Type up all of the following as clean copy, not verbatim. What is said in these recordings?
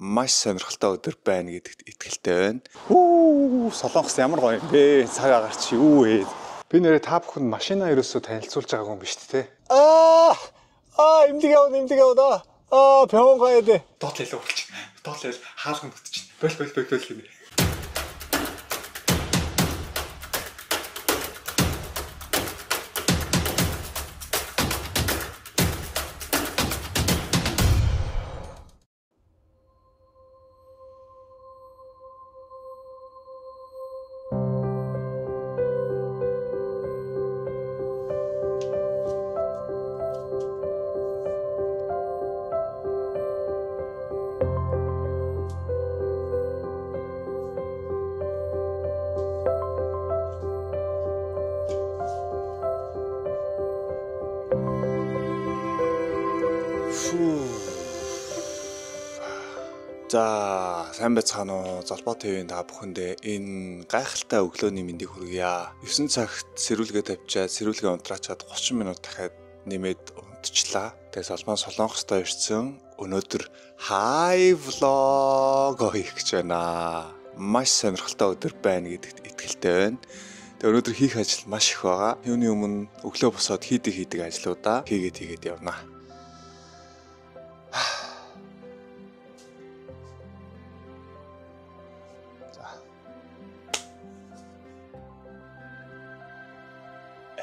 маш сонирхолтой өдөр байна гэдэгт итгэлтэй байна. Солонгос ямар гоё юм бэ? Цаг агарч юу вэ? Би нэрээ та бүхэнд машина ерөөсөө танилцуулж байгаагүй юм биш үү те? Имдэг явна. 병원 가야 돼. 도텔로 올지. 도텔 하루는 붙지. 벌. За, сайн байцгаана уу? Золбоо ТV-ийн та бүхэндээ энэ гайхалтай өглөөний мэндийг хүргье. 9 цагт сэрүүлгээ тавьчаад, сэрүүлгээ унтраачаад 30 минут дахиад нэмээд унтчлаа. Тэгээс Албан Солонгостой ирсэн. Өнөөдөр хай влог хийх гэж байна. Маш сонирхолтой өдөр байна гэдэгт итгэлтэй байна. Тэгээ өнөөдөр хийх ажил маш их байгаа. Юуны өмнө өглөө босоод хийдэг ажлуудаа хийгээд явна.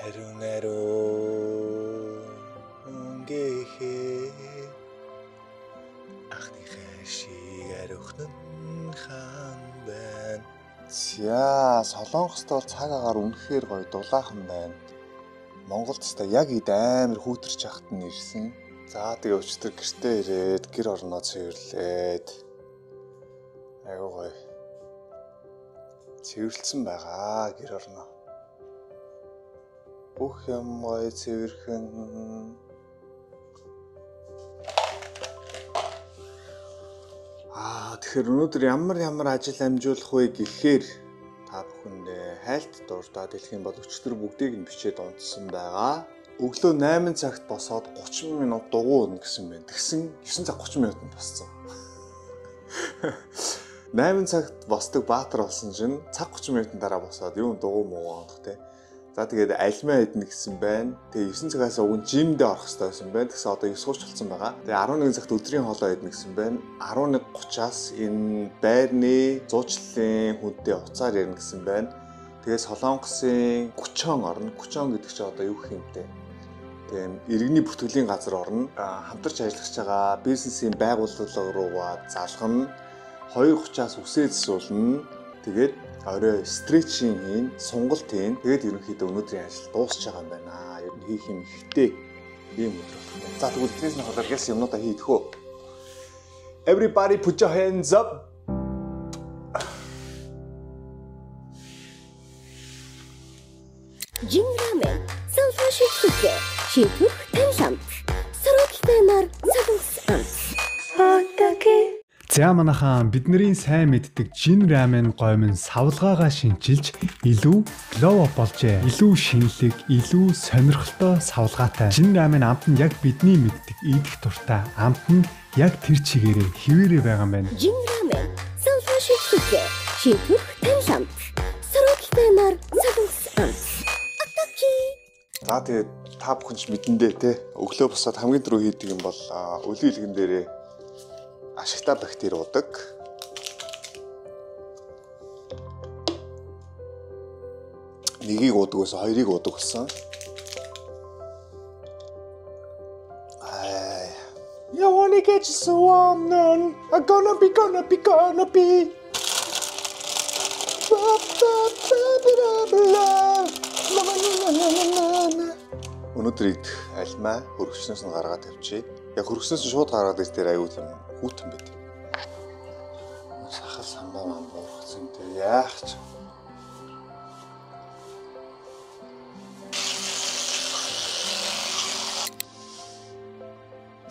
Арунаро унгэхэ ахныхаа шигээр өхнөн хаан байна. За, Солонгост бол цаг агаар үнэхээр гоё дулаахан байна. Монголд ч яг ид амар хүүтэрч хахад нь ирсэн. За, тэгээ өчтөр гэртээ ирээд гэр орноо цэвэрлээд айгуу гоё цэвэрлсэн байгаа гэр орноо. Бүх юм гоё цэвэрхэн. Тэгэхээр өнөөдөр ямар ажил амжуулах вэ гэхээр та бүхэндээ хайлт дурдаад хэлэх юм бол өчтөр бүгдийг нь бичээд унтсан байгаа. Өглөө 8 цагт босоод 30 минут дугуй унах гэсэн байна. Тэгсэн 9 цаг 30 минутанд боссон. 8 цагт босдог баатар болсон чинь цаг 30 минутын дараа босоод юу дугуй муу унах те. За тэгээд альмаа идэх гэсэн байна. Тэгээ 9 цагаас уг нь жимдээ орох хэрэгтэй байсан байна. Тэгсэн одоо 9:30 болсон байгаа. Тэгээ 11 цагт өдрийн хоолоо идэх гэсэн байна. 11:30-аас энэ байрны зуучлалын хүнтэй уцаар ярина гэсэн байна. Тэгээ Солонгосын Күчон орно. Күчон гэдэг чинь одоо юу гэх юмтэй? Тэгээ иргэний бүртгэлийн газар орно. Хамтарч ажиллаж байгаа бизнесийн байгууллага руугаа залгана. 2:30-аас үсээ засуулна. Тэгээд орой стретчинг хийн, сунгалт хийн. Тэгээд ерөнхийдөө өнөөдрийн ажил дуусч байгаа юм байна. Ер нь хийх юм ихтэй ийм өдөр байна. За тэгвэл эхнээс нь хоолойгоос юмнуудаа хийдэх үү. Everybody put your hands up. Жинрамен, салфашигтүгэ, шийдвэр таншамт, сороктой нар сагсан. Хатаки. За манайхаа бидний сайн мэддэг жин рамен гомн савлгаагаа шинчилж илүү глоу болжээ. Илүү шинэлэг, илүү сонирхолтой савлгаатай. Жин рамен амт нь яг бидний мэддэг идэх дуртай. Амт нь яг тэр чигээрээ хിവэрээ байгаа юм байна. Жин рамен, салфашигтүгэ, шийдвэр таншамт, сороктой нар сагсан. Атаки. За тэгээд та бүхэн ч мэдэндээ те. Өглөө босоод хамгийн түрүү хийдэг юм бол өлийн илгэн дээрээ ашигтай бактери удаг. Нэгийг удаг гэсэн хоёрыг удаг гэсэн. You wanna get you so warm, I'm gonna be. Өнөөдөр идэх альмаа хөргөчнөөс нь гаргаад тавьчих. Яг хөргөснөөс нь шууд гаргаад ирэх дээр аюул юм. Хүүтэн байт. Сахал самбаа мамбургацсан дээр яах ч.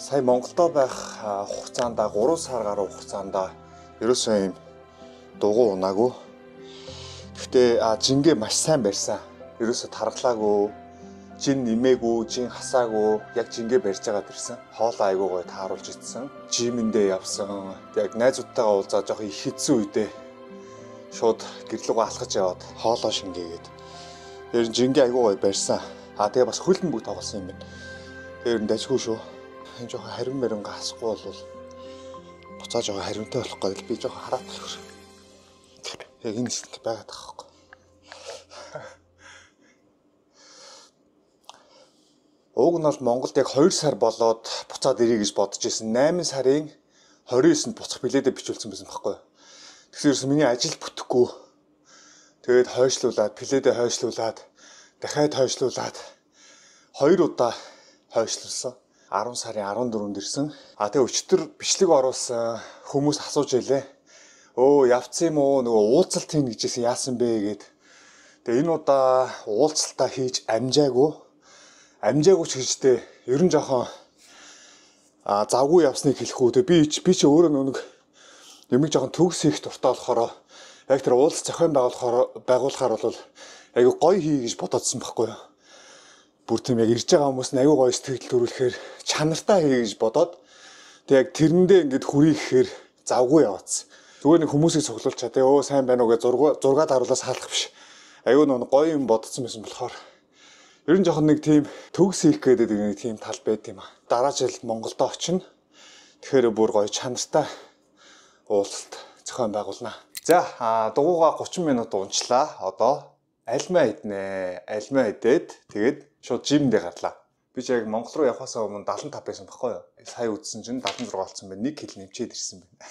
Сая Монголдо байх хугацаанд 3 сар гаруй хугацаанд ерөөсөө юм дугуй унаагүй. Гэхдээ жингээ маш сайн барьсан. Ерөөсөө тархлаагүй. Жин нэмээгүй, жин хасаагүй, яг жингээ барьж агаад ирсэн. Хоолоо айгуу гоё тааруулж идсэн. Жимэндээ явсан. Яг найзуудтайгаа уулзаад жоох их хэцүү үедээ шууд гэрлүүгөө алхаж яваад хоолоо шингээгээд. Тэр жингээ айгуу гоё барьсан. Тэгээ бас хөлн бүгд тоглосон юм байна. Тэр дайггүй шүү. Энэ жоох харин мөрөнгө хасахгүй бол буцаа жоох хариунтай болох гэдэг би жоох хараад болох. Яг энэ зүйл байгаад байгаа юм. Уг нь бол Монголд яг 2 сар болоод буцаад ирье гэж бодож байсан. 8 сарын 29-нд буцах билетээ бичүүлсэн байсан байхгүй юу. Тэгэхээр миний ажил бүтэхгүй. Тэгээд хойшлуулад, билетээ хойшлуулад, дахиад хойшлуулад 2 удаа хойшлуулсан. 10 сарын 14-нд ирсэн. Тэгээ өчтөр бичлэг оруулсан хүмүүс асууж байлээ. Өө явцсан юм уу? Нөгөө уулзалт хийн гэжсэн яасан бэ гэд. Тэгээ энэ удаа уулзалтаа хийж амжаагүй ч гэжтэй ер нь жоохон завгүй явсныг хэлэх үү. Би ч өөрөө нэг юмыг жоохон төгс хийх дуртай болохоор яг тэр уулз зохион байгуулахаар бол айгүй гоё хий гэж бодоодсон байхгүй юу. Бүр тийм яг ирж байгаа хүмүүс нь айгүй гоё сэтгэл төрүүлэхээр чанартай хий гэж бодоод тэг яг тэрэндээ ингээд хүрий гэхээр завгүй яваадсан. Зүгээр нэг хүмүүсийг цуглуулж чаа. Өө сайн байна уу гэж зургаад харуулаас хаалах биш. Айгүй нэг гоё юм бодсон байсан болохоор ер нь жоохон нэг тийм төгс хийх гэдэг нэг тийм тал байд юм а. Дараа жил Монголд очино. Тэгэхээр бүр гоё чанартай уулзалт зохион байгуулнаа. За дугуугаа 30 минут унчлаа. Одоо альмаа иднэ. Альмаа идээд тэгээд шууд жимдээ гарлаа. Би ч яг Монгол руу явахаасаа өмнө 75 байсан байхгүй юу? Сая үзсэн чинь 76 болсон байна. 1 кг нэмчээд ирсэн байна.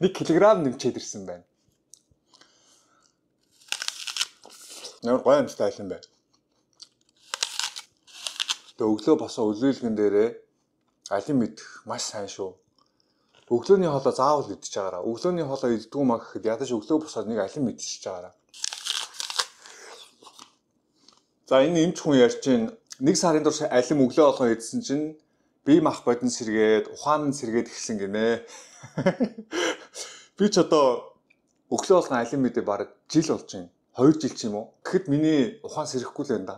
1 кг нэмчээд ирсэн байна. Нэр гоё юм стайл юм байна. Өглөө босоо үлээлгэн дээрээ алим идэх маш сайн шүү. Өглөөний хоолоо заавал идэж байгаараа. Өглөөний хоолоо иддэггүй маа гэхэд ядаж өглөө босоод нэг алим идчихэж байгаараа. За энэ эмч хүн ярьж чинь 1 сарын турш алим өглөө болгоо идсэн чинь бие мах бодин сэргээд, ухаан нь сэргээд эхэлсэн гинэ. Би ч одоо өглөө болгоо алим идээ бараг жил болж байна. 2 жил ч юм уу. Тэгэхэд миний ухаан сэрэхгүй л байна да.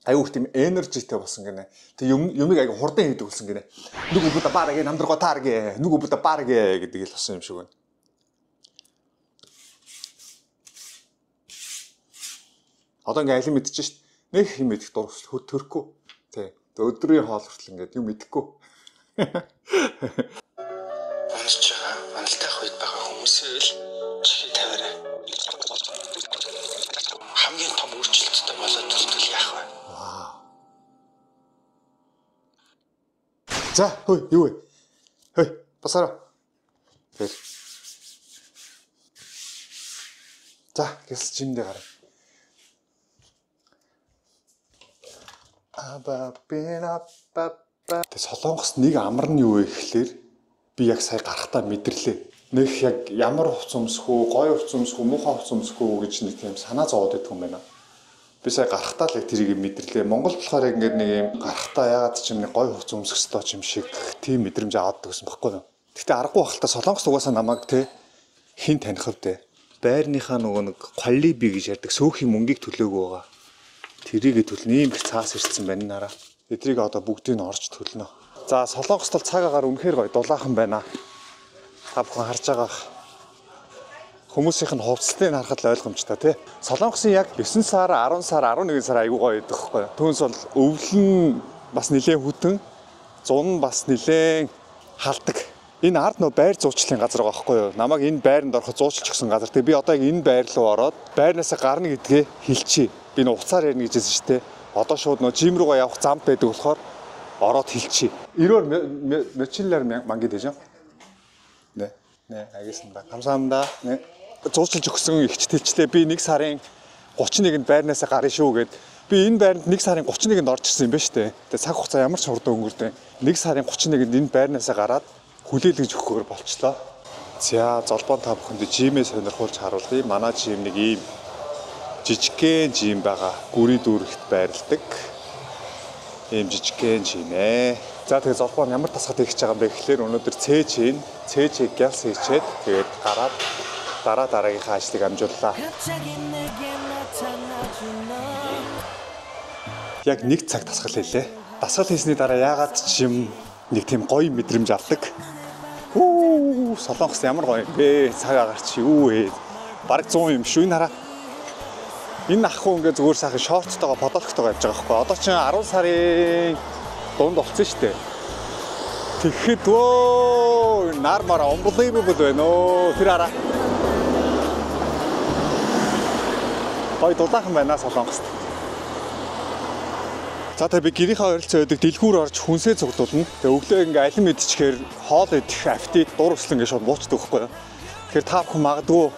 Аюух тийм энержитэй болсон гинэ. Тэг юмыг аяга хурдан хийдэг болсон гинэ. Нүг бүдэ барагэ намдрго тааргэ, нүг бүдэ барагэ гэдэг л болсон юм шиг байна. Одоо ингээ алим мэдчихэж шít. Нэг юм мэдэх дурс төрөхгүй. Тэ. Өдрийн хоол хүртэл ингээ юм мэдэхгүй. Унаж байгаа, уналтайх үед байгаа хүмүүсээ л чихээ тавиарай. Хамгийн том өөрчлөлттэй болоод төлтөл яах вэ? За, хөөе, юу вэ? Хөөе, басараа. Тэгэл. За, гэс жимдээ гараа. Тэг солонгос нэг амар нь юу вэ гэхлээр би яг сая гарахтаа мэдэрлээ. Нэг яг ямар хувц өмсөх үү, гоё хувц өмсөх үү, муухай хувц өмсөх үү гэж нэг тийм санаа зовоод идэх юм байна. Би сая гарахтаа л тэрийг мэдэрлээ. Монгол болохоор яг ингээд нэг юм гарахтаа яагаад ч юм нэг гоё хувц өмсөх ёстой юм шиг тийм мэдрэмж аваад гэсэн байхгүй юу. Гэтэ аргагүй байхalta солонгос угаасаа намайг те хин таних вдэ. Байрныхаа нөгөө нэг колли би гэж ярьдаг сөөхий мөнгийг төлөөгүй байгаа. Тэрийг төлнө ийм их цаас ирсэн байна нараа. Эдрийг одоо бүгдийг нь орж төлнө. За солонгост бол цаг агаар үнэхээр гоё дулаахан байна. Та бүхэн харж байгаа хүмүүсийнх нь хувцлтыг харахад л ойлгомжтой тий. Солонгосын яг 9 сар, 10 сар, 11 сар айгүй гоё идэх байхгүй. Түүнээс бол өвлөн бас нэлээд хүтэн, зун бас нэлээд халдаг. Энэ ард нөө байр зуучлалын газар байгаа байхгүй юу? Намайг энэ байранд ороход зуучилж өгсөн газар. Тэгээ би одоо яг энэ байр руу ороод байрнаасаа гарна гэдгээ хэлчихье. Би нөө уцаар ярина гэж хэлсэн шүү дээ. Одоо шууд нөө жим руугаа явах замд байдаг болохоор ороод хэлчихье. 90 며칠ээр мангид гэж юм. Нэ, 알겠습니다. 감사합니다. 네. зуучилж өгсөн ихч тэлчлээ. Би 1 сарын 31-нд байрнаасаа гарна шүү гэд. Би энэ байранд 1 сарын 31-нд орж ирсэн юм ба штэ. Тэгээ цаг хугацаа ямар ч хурдан өнгөрдөө. 1 сарын 31-нд энэ байрнаасаа гараад хүлээлгэж өгөхөөр болчлоо. За золбон та бүхэнд жимээ сонирхуулж харуулъя. Манай жим нэг ийм жижигхэн жим байгаа. Гүри дүүрэгт байрладаг. Ийм жижигхэн жим ээ. За тэгээ золбон ямар тасгад хийх гэж байгаа юм бэ гэхлээр өнөөдөр цээжийг гялс хийчээд тэгээд гараад дараагийнхаа ажлыг амжууллаа. Яг 1 цаг дасгал хийлээ. Дасгал хийсний дараа яагаад ч юм нэг тийм гоё мэдрэмж авдаг. Солонгос ямар гоё юм бэ? Цаг агарч юу вэ? Бараг 100 юм шүү. Энэ хараа. Энэ ахгүй ингээ зүгээр сайхан шорттойгоо подолктойгоо явж байгаа байхгүй. Одоо ч 10 сарын дунд болцсон шүү дээ. Тэгэхэд нар мара unbelievable байна оо. Тэр хараа. Гоё дулаахан байна Солонгост. За тэгээ би гэрийнхээ ойролцоо өдөг дэлгүүр орж хүнсээ цуглуулна. Тэгээ өглөө ингээ алин мэдчихээр хоол идэх аппетит дур өслөн ингээ шууд буучдаг байхгүй. Тэгэхээр та бүхэн магадгүй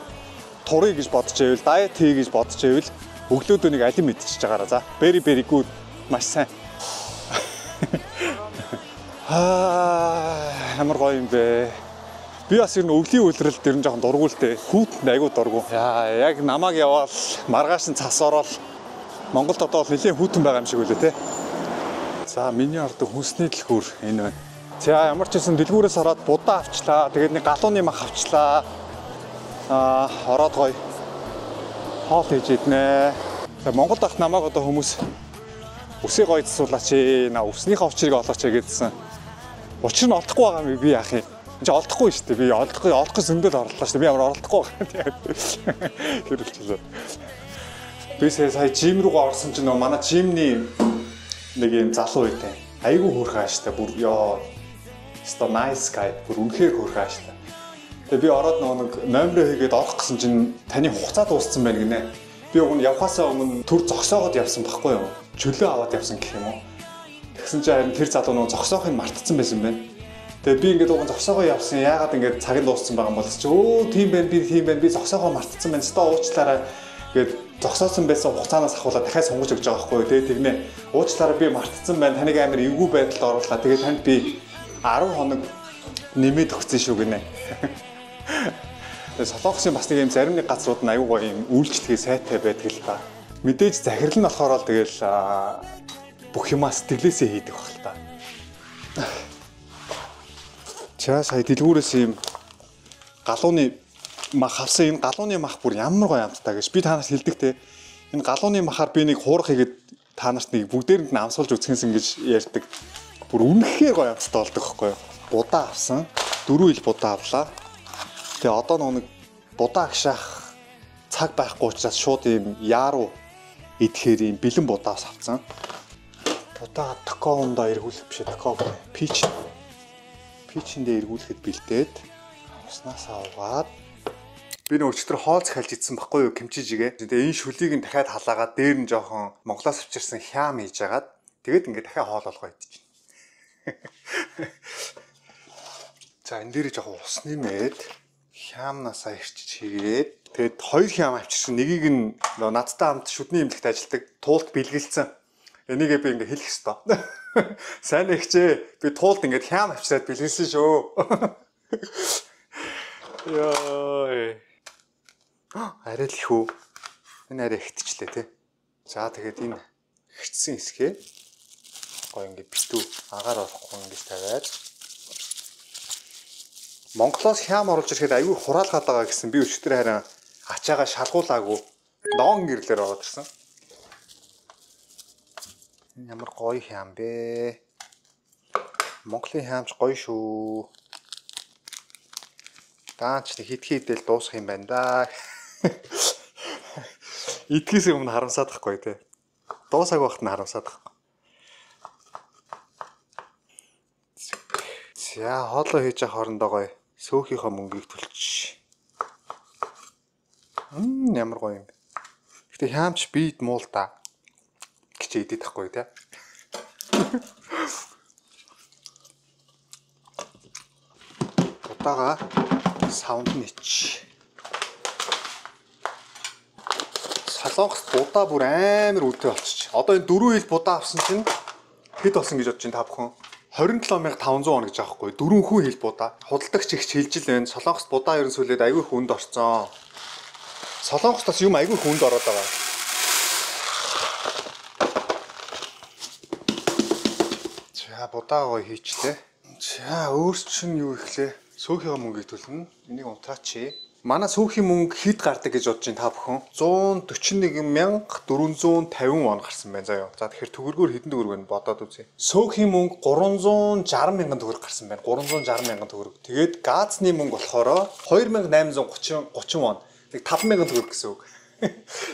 турыг гэж бодож байвал, дайет хий гэж бодож байвал өглөөдөө нэг алин мэдчихэж байгаараа. За very very good маш сайн. Ямар гоё юм бэ. Би бас ер нь өвлийн үйлрэлд ер нь жоохон дургуул дээ. Хүүтэнд айгүй дургуул. Яа, яг намайг яваал маргааш нь цас ороод Монголд одоо нэлийн хүүтэн байгаа юм шиг үлээ те. За миний ордог хүнсний дэлгүүр энэ байна. За ямар ч гэсэн дэлгүүрээс ороод будаа авчлаа. Тэгээд нэг галууны мах авчлаа. Ороод гоё хоол хийж иднэ. Монголд ах намайг одоо хүмүүс үсээ гоё засуулаач ээ. Үснийхээ учрыг олооч ээ гэдсэн. Учир нь олдохгүй байгаа юм би яах юм. Энд чинь олдохгүй шүү дээ. Би олох гэж зөндөл орлоо шүү дээ. Би ямар олдохгүй байгаа. Хэрэлчлээ. Би сая жим руугаа орсон чинь манай жимний нэг юм залуу үйтэй. Айгүй хөөрхөн ааштай. Бүр ёо. Sto nice guy. Бүр үнэхээр хөөрхөн ааштай. Тэгээ би ороод нэг номероо хийгээд орох гэсэн чинь таны хугацаа дууссан байна гинэ. Би уг нь явхаасаа өмнө төр зогсоогоод явсан байхгүй юу? Чөлөө аваад явсан гэх юм уу? Тэгсэн чинь харин тэр залуу нөгөө зогсоохыг мартцсан байсан байна. Тэгээ би ингээд уг нь зогсоогоо явсан. Яагаад ингээд цаг нь дууссан байгаа юм бол чи тийм байна би зогсоогоо мартцсан байна. Sto уучлаарай гээд зогсоосон байсан хугацаанаас ахуулаад дахиад сонгож өгч байгаа байхгүй юу? Тэгээ тэгнэ. Уучлаарай би мартцсан байна. Таныг амар эвгүй байдалд оруулаа. Тэгээ танд би 10 хоног нэмээд өгсөн шүү гинэ. Солонгосын бас нэг юм зарим нэг газрууд нь аюу гоё юм үйлчлэгээ сайтай байдаг л та. Мэдээж захирал нь болохоор л тэгэл бүх юмаа сэтгэлээсээ хийдэг баг л та. Чаа сая дэлгүүрээс юм галууны мах авсан. Энэ галууны мах бүр ямар гоё амттай гэж би танаас хэлдэг те. Энэ галууны махаар би нэг хуурах хийгээд та нарт нэг бүгдээрэнд нь амсуулж үзхэнсэн гэж ярьдаг. Бүр үнэхээр гоё амттай болдог байхгүй юу? Будаа авсан. 4 ил будаа авлаа. Тэгээ одоо нэг будаа агшаах цаг байхгүй учраас шууд ийм яаруу идэхээр ийм бэлэн будаас авсан. Будаа токоондоо эргүүлэх биш токоо пичэндээ эргүүлэхэд бэлдээд уснасаа угаад би нэг өчтөр хоол захалж идсэн байхгүй юу кимчижигээ. Тэгээ энэ шүлийг нь дахиад халаагаад дээр нь жоохон Монголоос авчирсан хям хийж агаад тэгээд ингээд дахиад хоол болгоо идчихнэ. За энэ дээр жоохон ус нэмээд хямнасаа ирчиж хийгээд тэгээд 2 хям авчирсан нэгийг нь надтай хамт шүдний эмнэлэгт ажилладаг туулд бэлгэлцэн. Энийгээ би ингээ хэлэх ёстой. Сайн ихчээ. Би туулд ингээд хям авчираад бэлгэлсэн шүү. Яа. Арай л хүү. Энэ арай ихтчлээ те. За тэгээд энэ ихтсэн хэсгээ гоё ингээ битүү агаар орохгүй ингэж тавиад Монголоос хям оруулж ирэхэд аюу хураалгаад байгаа гэсэн би өчтөр харин ачаагаа шалгуулаагүй ноон гэрлэр ороод ирсэн. Ямар гоё хям бэ? Монголын хямч гоё шүү. Даач хитгэе идэл дуусах юм байна да. Итгэхээс өмнө харамсаад байхгүй те. Дуусааг багт нь харамсаад байхгүй. За хоолоо хийж явах хоорондоо гоё сөөхийнхөө мөнгийг төлчих. Ямар гоё юм бэ. Гэтэ хямч бийд муул та. Гэж идэт тахгүй те. Будаага саунд нич. Солонгост будаа бүр амар үлдээ болчих. Одоо энэ 4 ил будаа авсан чинь хэд болсон гэж бодож байна та бүхэн? 27500 вон гэж аахгүй 4 хүн хил будаа худалдагч ихч хэлж л байна. Солонгост будаа ерөн сүлээд айгүй хүнд орцсон. Солонгостос юм айгүй хүнд ороод байгаа. За будаа гоё хийчлээ. За өөрс чинь юу ихлээ? Сөөхийнхөө мөнгийг төлнө. Энийг унтраач. Манай сүүхийн мөнгө хэд гардаг гэж бодож байна та бүхэн? 141,450 вон гарсан байна заяа. За тэгэхээр төгрөгөөр хэдэн төгрөг вэ бодоод үзье. Сүүхийн мөнгө 360,000 төгрөг гарсан байна. 360,000 төгрөг. Тэгээд газны мөнгө болохоор 2,830 вон. Тэг 5,000 төгрөг гэсэн үг.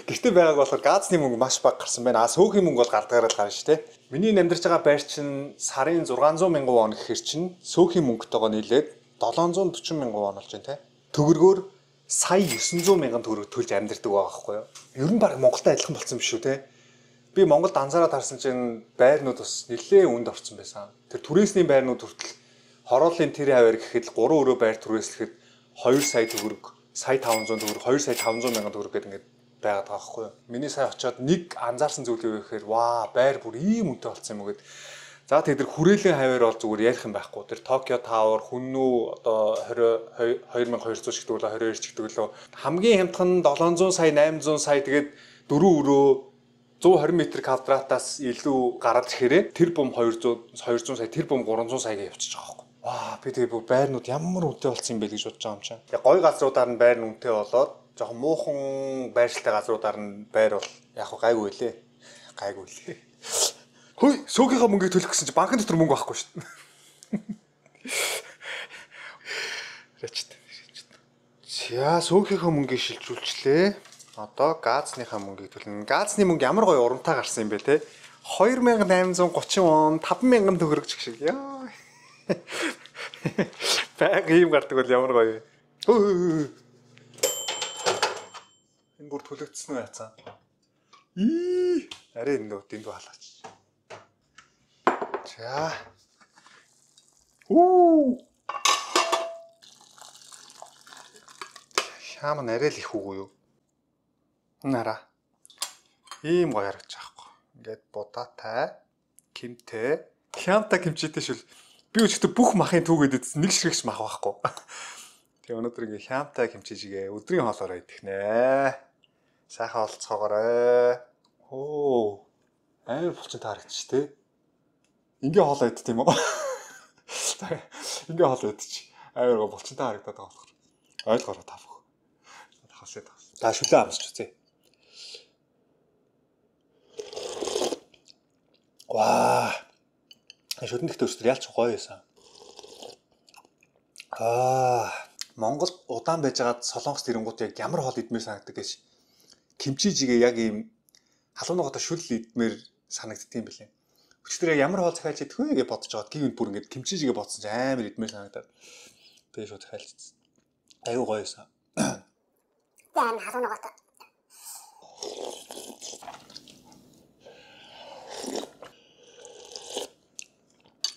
Гэртээ байгааг болохоор газны мөнгө маш бага гарсан байна. Сүүхийн мөнгө бол гардагаараа гарна шүү дээ. Миний амьдарч байгаа байр чинь сарын 600,000 вон гэхэр чинь сүүхийн мөнгөтэйгоо нийлээд 740,000 вон болж байна те. Төгрөгөөр сая 900,000 төгрөг төлж амьдардаг байгаа байхгүй юу? Ер нь баг Монголтай адилхан болсон биш үү те? Би Монголд анзаараад харсан чинь байрнууд бас нэлээд үнд орсон байсан. Тэр түрээсний байрнууд хүртэл хорооллын тэр хавар гэхэд 3 өрөө байр түрээслэхэд 2 сая төгрөг, сая 500 төгрөг, 2 сая 500,000 төгрөг гэдэг ингээд байгаад байгаа байхгүй юу? Миний сая очиод нэг анзаарсан зүйл юу гэхээр ваа байр бүр ийм үнэтэй болсон юм уу гэд. За тэр хүрээлэн хавар бол зүгээр ярих юм байхгүй. Тэр Tokyo Tower хүннүү одоо 2200 ч гэдэг болоо 22 ч гэдэг болоо хамгийн хямдхан 700 сая 800 сая тэгээд 4 өрөө 120 м квадратаас илүү гараад ирэхээр тэр бом 200 сая тэр бом 300 саяг явчихж байгаа байхгүй. Ваа би тэгээ бүр байрнууд ямар үнэтэй болсон юм бэ гэж бодож байгаа юм чинь. Тэгээ гой газруудаар нь байр нь үнэтэй болоод жоохон муухан байршилтай газруудаар нь байр бол яг гайгүй лээ. Гайгүй лээ. Хөөе, сүүгийнхаа мөнгийг төлөх гэсэн чи банкны дотор мөнгө байхгүй шүү дээ. Рэчт. За, сүүгийнхаа мөнгийг шилжүүлчлээ. Одоо газныхаа мөнгийг төлнө. Газны мөнгө ямар гоё урамтай гарсан юм бэ те? 2,830 вон, 5,000 төгрөг ч гэх шиг. Яа. Баг ийм гардаг бол ямар гоё. Энэ бүр төлөгдсөн үү яцаа? Арай энэ дэндүү халаач. За. Шаам нарай л их үгүй юу? Нара. Ийм гоё харагдаж байгаа хгүй. Ингээд будаатай, кимтэй, хямтай кимчитэй шүл. Би өчигдөр бүх махын түүгээд нэг ширхэгч мах байхгүй. Тэгээ өнөөдөр ингээд хямтай кимчижгээ өдрийн хоолоороо идэх нэ. Сайхан олцоогоорой. Амар булчин таарч тий. Ингээ хоолоо идэх тийм үү? Ингээ хоолоо идчих. Амар гоо булчинтай харагдаад байгаа болохоор. Ойлгоорой та бүх. Тахасаа. Та шүлээ амсч үзье. Ваа. Шүтэн дэхтэй өчтөр ялч гоё байсан. Монголд удаан байж байгаа Солонгос тэрэнгууд яг ямар хоол идмээр санагддаг гэж. Кимчижигээ яг ийм халуунагтай шүл идмээр санагддаг юм билээ. Өчтөр яг ямар хоол захиалж идэх вэ гэж бодож байгаад гівэнд бүр ингээд кимчижигээ бодсон чинь амар идмээр санагдаад. Тэгээ шууд захиалчихсан. Аюу гоё байсан. Яан халуунагтай.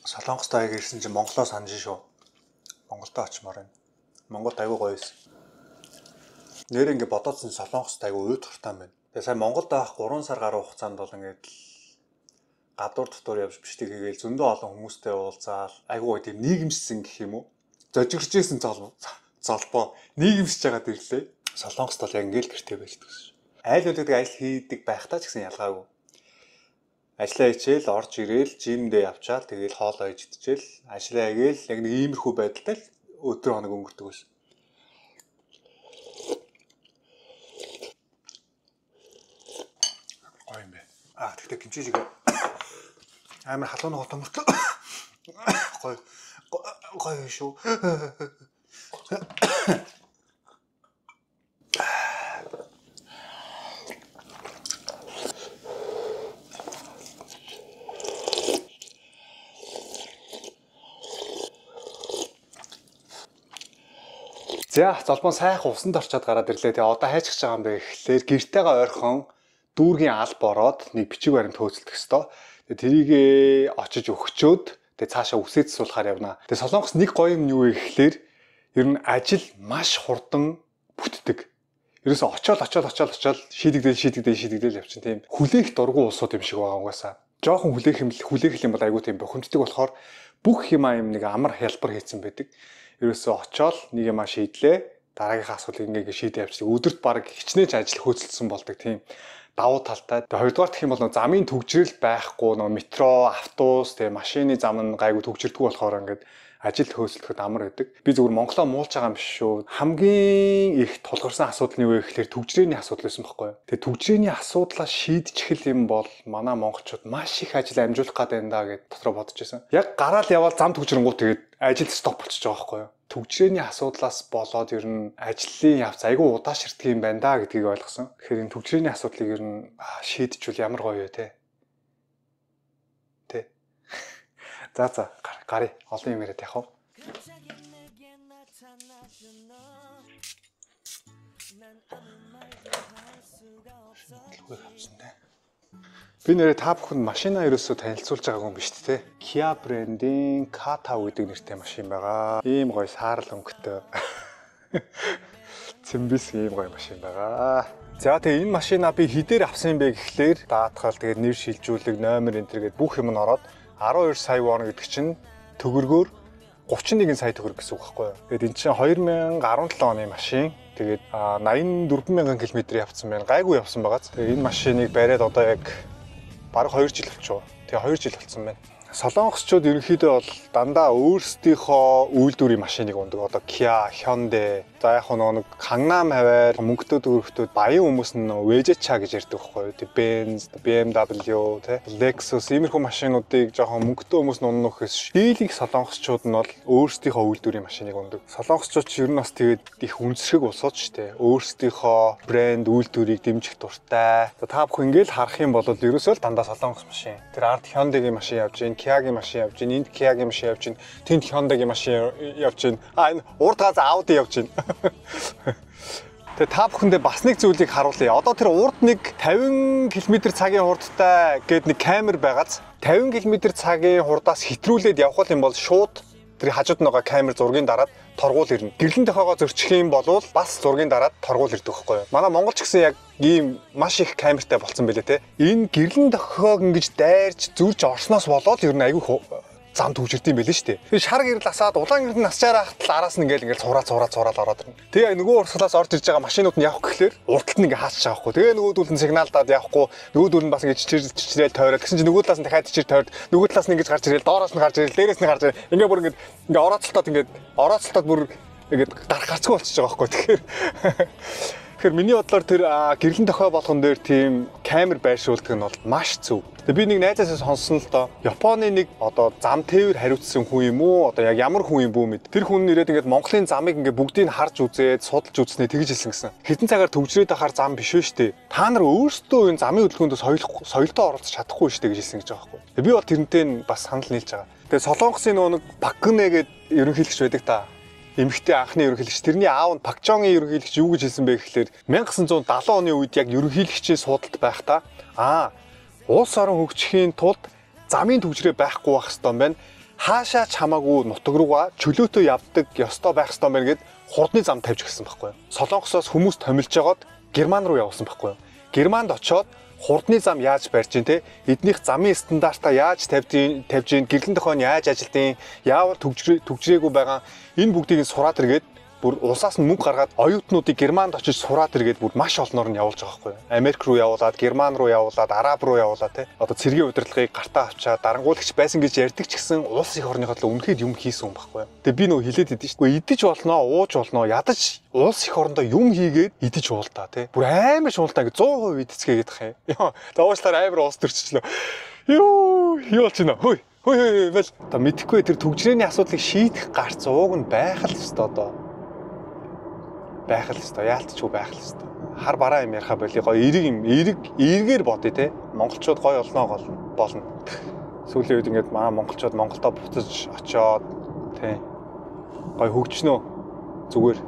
Солонгостой аяг ирсэн чинь Монголоо санаж шүү. Монголдо очимоор байна. Монголд аягүй гоё байсан. Нэр ингэ бодоодсэн Солонгостой аягүй уйд хуртаан байна. Тэгээ сая Монголд авах 3 сар гаруй хугацаанд бол ингээд гадуур дотор явж бичдэг хийгээл зөндөө олон хүмүүстэй уулзаал аягүй тийм нийгэмшсэн гэх юм уу? Зожигчжсэн золбоо нийгэмшиж байгаа гэрлээ. Солонгост бол яг ингээл гэртээ байлдаг шүү. Айл үлддэг ажил хийдэг байхдаа ч гэсэн ялгаагүй. Ажлаа хичээл, орж ирээл, жимдээ явчаал, тэгээл хоолоо хийж идчихэл, ажлаа хийгээл яг нэг иймэрхүү байдалтай л өдөр хоног өнгөрдөг байсан. Гоё юм бэ. Тэгтээ кимчижиг амар халуун хотомортой. Гоё шүү. За золбон сайхан усанд орчоод гараад ирлээ. Тэгээ одоо хайчих байгаа юм бэ гэхлээр гэртэйгээ ойрхон дүүргийн аль бороод нэг бичиг баримт хөөцөлдөх ёстой. Тэгээ тэрийг очиж өгчөөд тэгээ цаашаа үсээ засуулахаар явна. Тэгээ Солонгос нэг гоё юм юу вэ гэхлээр ер нь ажил маш хурдан бүтдэг. Ерөөсө очоод шийдэгдээл явчихын тийм хүлээх дургу улсууд юм шиг байгаа угаасаа. Жохон хүлээх юм бол айгүй тийм бохимддаг болохоор бүх юмаа юм нэг амар хялбар хийцэн байдаг. Ерөөсөө очоод нэг юмаа шийдлээ. Дараагийнхаа асуулыг ингээ шийдээ явчихдаг. Өдөрт баг хичнээн ажил хөөцөлдсөн болдог тийм давуу талтай. Тэгээ хоёрдугаар гэх юм бол замын төгжрөл байхгүй метро, автобус, тэгээ машины зам нь гайгүй төгжирдгүү болохоор ингээд ажил хөөцөлдөхөд амар байдаг. Би зүгээр Монголоо муулж байгаа юм биш шүү. Хамгийн их тулгарсан асуудал нь юу вэ гэхээр төгжрээний асуудал байсан байхгүй юу? Тэгээ төгжрээний асуудлаа шийдчих юм бол манай монголчууд маш их ажил амжуулах гэдэг юм даа гэж дотроо бодож байсан. Яг гараал яваад зам төгжрэнгуут тэгээд ажил стоп болчихж байгаа байхгүй юу? Төгжрээний асуудлаас болоод ер нь ажлын явц айгүй удаа ширдэг юм байна да гэдгийг ойлгосон. Тэгэхээр энэ төгжрээний асуудлыг ер нь шийдчихвэл ямар гоё вэ те. Тэ. За гарыг олон юм яриад явах уу? Би нэрээ та бүхэнд машина ерөөсөө танилцуулж байгаагүй юм биш үү? Kia брендийн K5 гэдэг нэртэй машин байгаа. Ийм гоё саарл өнгөтэй. Цэмбис ийм гоё машин байгаа. За тэгээ энэ машина би хідээр авсан юм бэ гэхлээр даатгал тэгээд нэр шилжүүлэг, номер энэ төр гээд бүх юм нь ороод 12 сая вон гэдэг чинь төгрөгөөр 31 сая төгрөг гэсэн үг байхгүй юу? Тэгээд энэ чинь 2017 оны машин. Тэгээд 84,000 км явцсан байна. Гайгүй явсан байгаа. Тэгээд энэ машиныг бариад одоо яг бараг 2 жил болчихоо. Тэгээ 2 жил болсон байна. Солонгосчууд ерөнхийдөө бол дандаа өөрсдийнхөө үйлдвэрийн машиныг ундаг. Одоо Kia, Hyundai, за яг нэг Gangnam хаваар мөнгөтэй төгрөгтүүд баян хүмүүс нь Vegecha гэж ярьдаг байхгүй юу? Тэг Benz, BMW, тэ Lexus иймэрхүү машинуудыг жоохон мөнгөтэй хүмүүс нь уннахээс дийлэнх солонгосчууд нь бол өөрсдийнхөө үйлдвэрийн машиныг ундаг. Солонгосчууд ч ер нь бас тэгээд их үнсрэг улсууд ч тэ өөрсдийнхөө брэнд үйлдвэрийг дэмжих дуртай. Та бүхэн ингээл харах юм бол ерөөсөө л дандаа солонгос машин. Тэр ард Hyundai-гийн машин явж гин, Kia-гийн машин явж гин, энд Kia-гийн машин явж гин, тэнд Hyundai-гийн машин явж гин. Энэ урд газ Audi явж гин. Тэгээ та бүхэндээ бас нэг зүйлийг харуулъя. Одоо тэр урд нэг 50 км/цагийн хурдтай гээд нэг камер байгааз 50 км/цагийн хурдаас хэтрүүлээд явах юм бол шууд тэр хажууд байгаа камер зургийн дараад торгуул ирнэ. Гэрлэн дохоогоо зөрчих юм бол бас зургийн дараад торгуул ирдэг байхгүй юу? Манай Монгол ч гэсэн яг ийм маш их камертай болсон байлээ те. Энэ гэрлэн дохоог ингэж дайрч зүрж орсноос болоод ер нь айгүй зам төвчөрд юм байл шүү дээ. Тэгээ шар гэрэл асаад улаан гэрэл насчаараа хатал араас нь ингээл цураад ороод ирнэ. Тэгээ нөгөө урсгалаас орж ирж байгаа машинууд нь явах гэхлээр урталт нь ингээ хаачж байгаа хгүй. Тэгээ нөгөөдүүл нь сигналдаад явахгүй, нөгөөдүүл нь бас ингээ чичрээл тойроод гэсэн чинь нөгөө талаас нь дахиад чичэр тойроод нөгөө талаас нь ингэж гарч ирэл, доороос нь гарч ирэл, дээрээс нь гарч ирэл. Ингээ бүр ингээ орооцолтоод бүр ингээ гарах гарцгүй болчихж байгаа хгүй. Тэгэхээр миний бодлоор тэр гэрлэн дохой болгон дээр тийм камер байршуулдаг нь бол маш зөв. Тэгээ би нэг найзаасаа сонсон л доо. Японы нэг одоо зам тээвэр хариуцсан хүн юм уу? Одоо яг ямар хүн юм бүү мэд. Тэр хүн нэрээд ингээд Монголын замыг ингээд бүгдийг харж үзээд судалж үзснээ тэгж хэлсэн гэсэн. Хэдэн цагаар төвчрээд ахаар зам биш үү штэ. Та нар өөрсдөө энэ замын хөдөлгөөнд соёлтой оролцож чадахгүй штэ гэж хэлсэн гэж байгаа байхгүй. Би бол тэрнтэй бас санал нийлж байгаа. Тэгээ Солонгосын нөгөө нэг Пакне гэдэг ерөнхийлөгч байдаг та. Эмэгтэй анхны ерөнхийлөгч, тэрний аав нь Пак Чонгийн ерөнхийлөгч юу гэж хэлсэн бэ гэхлээр 1970 оны үед яг ерөнхийлөгчийн суудалд байхдаа улс орон хөгжихийн тулд замын төвчрээ байхгүй байх ёстой юм байна. Хаашаа ч хамаагүй нутаг руугаа чөлөөтэй явдаг ёстой байх ёстой юм байна гэд хурдны зам тавьж гисэн байхгүй юу. Солонгосоос хүмүүс томилж жагаад Герман руу явсан байхгүй юу. Германд очоод хурдны зам яаж барьж ин те эднийх замын стандартаа яаж тавьж ин гэрлэн дохойн яаж ажилтیں۔ Яавал төгжрээгүй байгаа энэ бүгдийг сураад иргээд бүр улсаас нь мөнгө гаргаад оюутнуудыг Германд очиж сураад иргээд бүр маш олноор нь явуулж байгаа байхгүй юу. Америк руу явуулаад, Герман руу явуулаад, Араб руу явуулаад те одоо цэргийн удирдлагыг гартаа авчаад дарангуулагч байсан гэж ярьдаг ч гэсэн улс их орныхоо төлөө үнэхээр юм хийсэн юм байхгүй юу. Тэгээ би нөгөө хэлээд идэв шүү. Идэж болноо, ууж болноо, ядаж улс их орондоо юм хийгээд идэж уултаа те. Бүр амар шуултаа ингээ 100% идэцгээгээд ах юм. Тэгээ уучлаар амар уус төрчихлөө. Юу болж байна. Хөөе бэл та мэдхгүй тэр төгжрээний асуудлыг шийдэх гарц ууг нь байх л ёстой одоо. Байх л ёстой. Яалтчгүй байх л ёстой. Хар бараа юм яриха боли гоё эргээр бодъё те. Монголчууд гоё олноо болно. Сүүлийн үед ингээд монголчууд Монголдо буцаж очоод те. Гоё хөгжнөө зүгээр.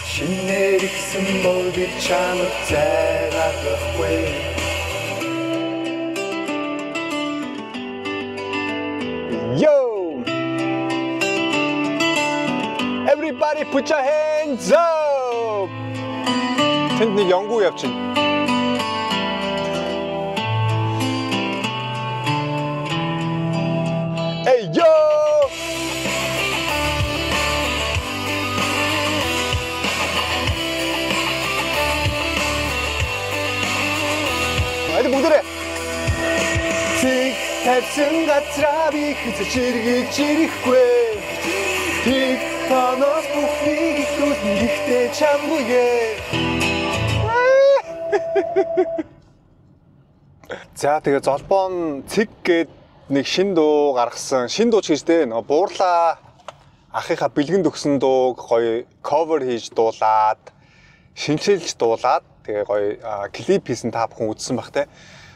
Шинээр ихсэн бол би чамд зайгаахгүй. Yo! Everybody put your hands up! Тэнд нэг янгуу явчихна. Hey yo! Хайд бүгдээрээ. Tic tac тавьсан газраа би хэзээ чиргэж ирэхгүй. Тэг танаас бүхнийг ихлүүлэн гэхдээ чамгүй. За тэгээ золбоон цэг гээд нэг шин дуу гаргасан. Шин дуу ч гэж дээ. Нөгөө буурлаа ахыхаа бэлгэнд өгсөн дууг гоё cover хийж дуулаад шинчилж дуулаад тэгээ гоё клип хийсэн та бүхэн үзсэн бах те.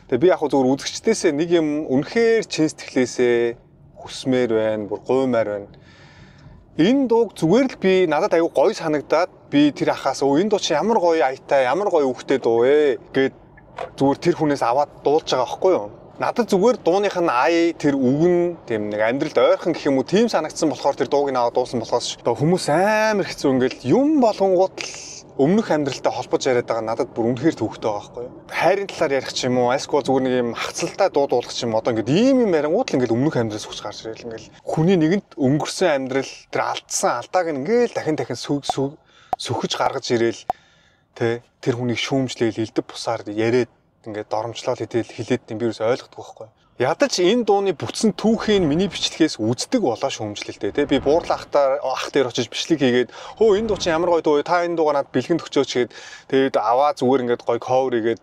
Тэгээ би яг зүгээр үзэгчдээсээ нэг юм үнэхээр чин сэтгэлээсээ хүсмээр байна, бүр гуймаар байна. Энэ дууг зүгээр л би надад аюу гоё санагдаад би тэр ахаас энэ дуу чи ямар гоё аятай, ямар гоё үхтэй дуу ээ гэд зүгээр тэр хүнээс аваад дуулж байгаа байхгүй юу? Надад зүгээр дууных нь ая тэр үг нь тийм нэг амьдралд ойрхон гэх юм уу тийм санагдсан болохоор тэр дууг нь аваад дуусан болохоос хүмүүс амар хэцүү ингээл юм болгонгууд л өмнөх амьдралтай холбож яриад байгаа надад бүр үнэхээр төвхтэй байгаа байхгүй юу? Хайрын талаар ярих ч юм уу, альсгүй зүгээр нэг юм хацалтай дуу дуулах ч юм одоо ингээд ийм юм ярингууд л ингээд өмнөх амьдралаас хүч гарч ирэл ингээл хүний нэгэнт өнгөрсөн амьдрал тэр алдсан алдааг ингээл дахин сөхөж гаргаж ирээл тэр хүнийг шүүмжлээл элдв бусаар яриад ингээд доромжлол хилээд тийм би юус ойлгохгүй байхгүй. Ядаж энэ дууны бүтсэн түүхийг миний бичлэгээс үздэг болоо шүүмжлэлтэй те. Би буурлахтаа ах дээр очиж бичлэг хийгээд хөө энэ дуу чинь ямар гоё дуу та энэ дуугаа надад бэлгэнд өгчөөч гээд тэгээд аваа зүгээр ингээд гоё cover хийгээд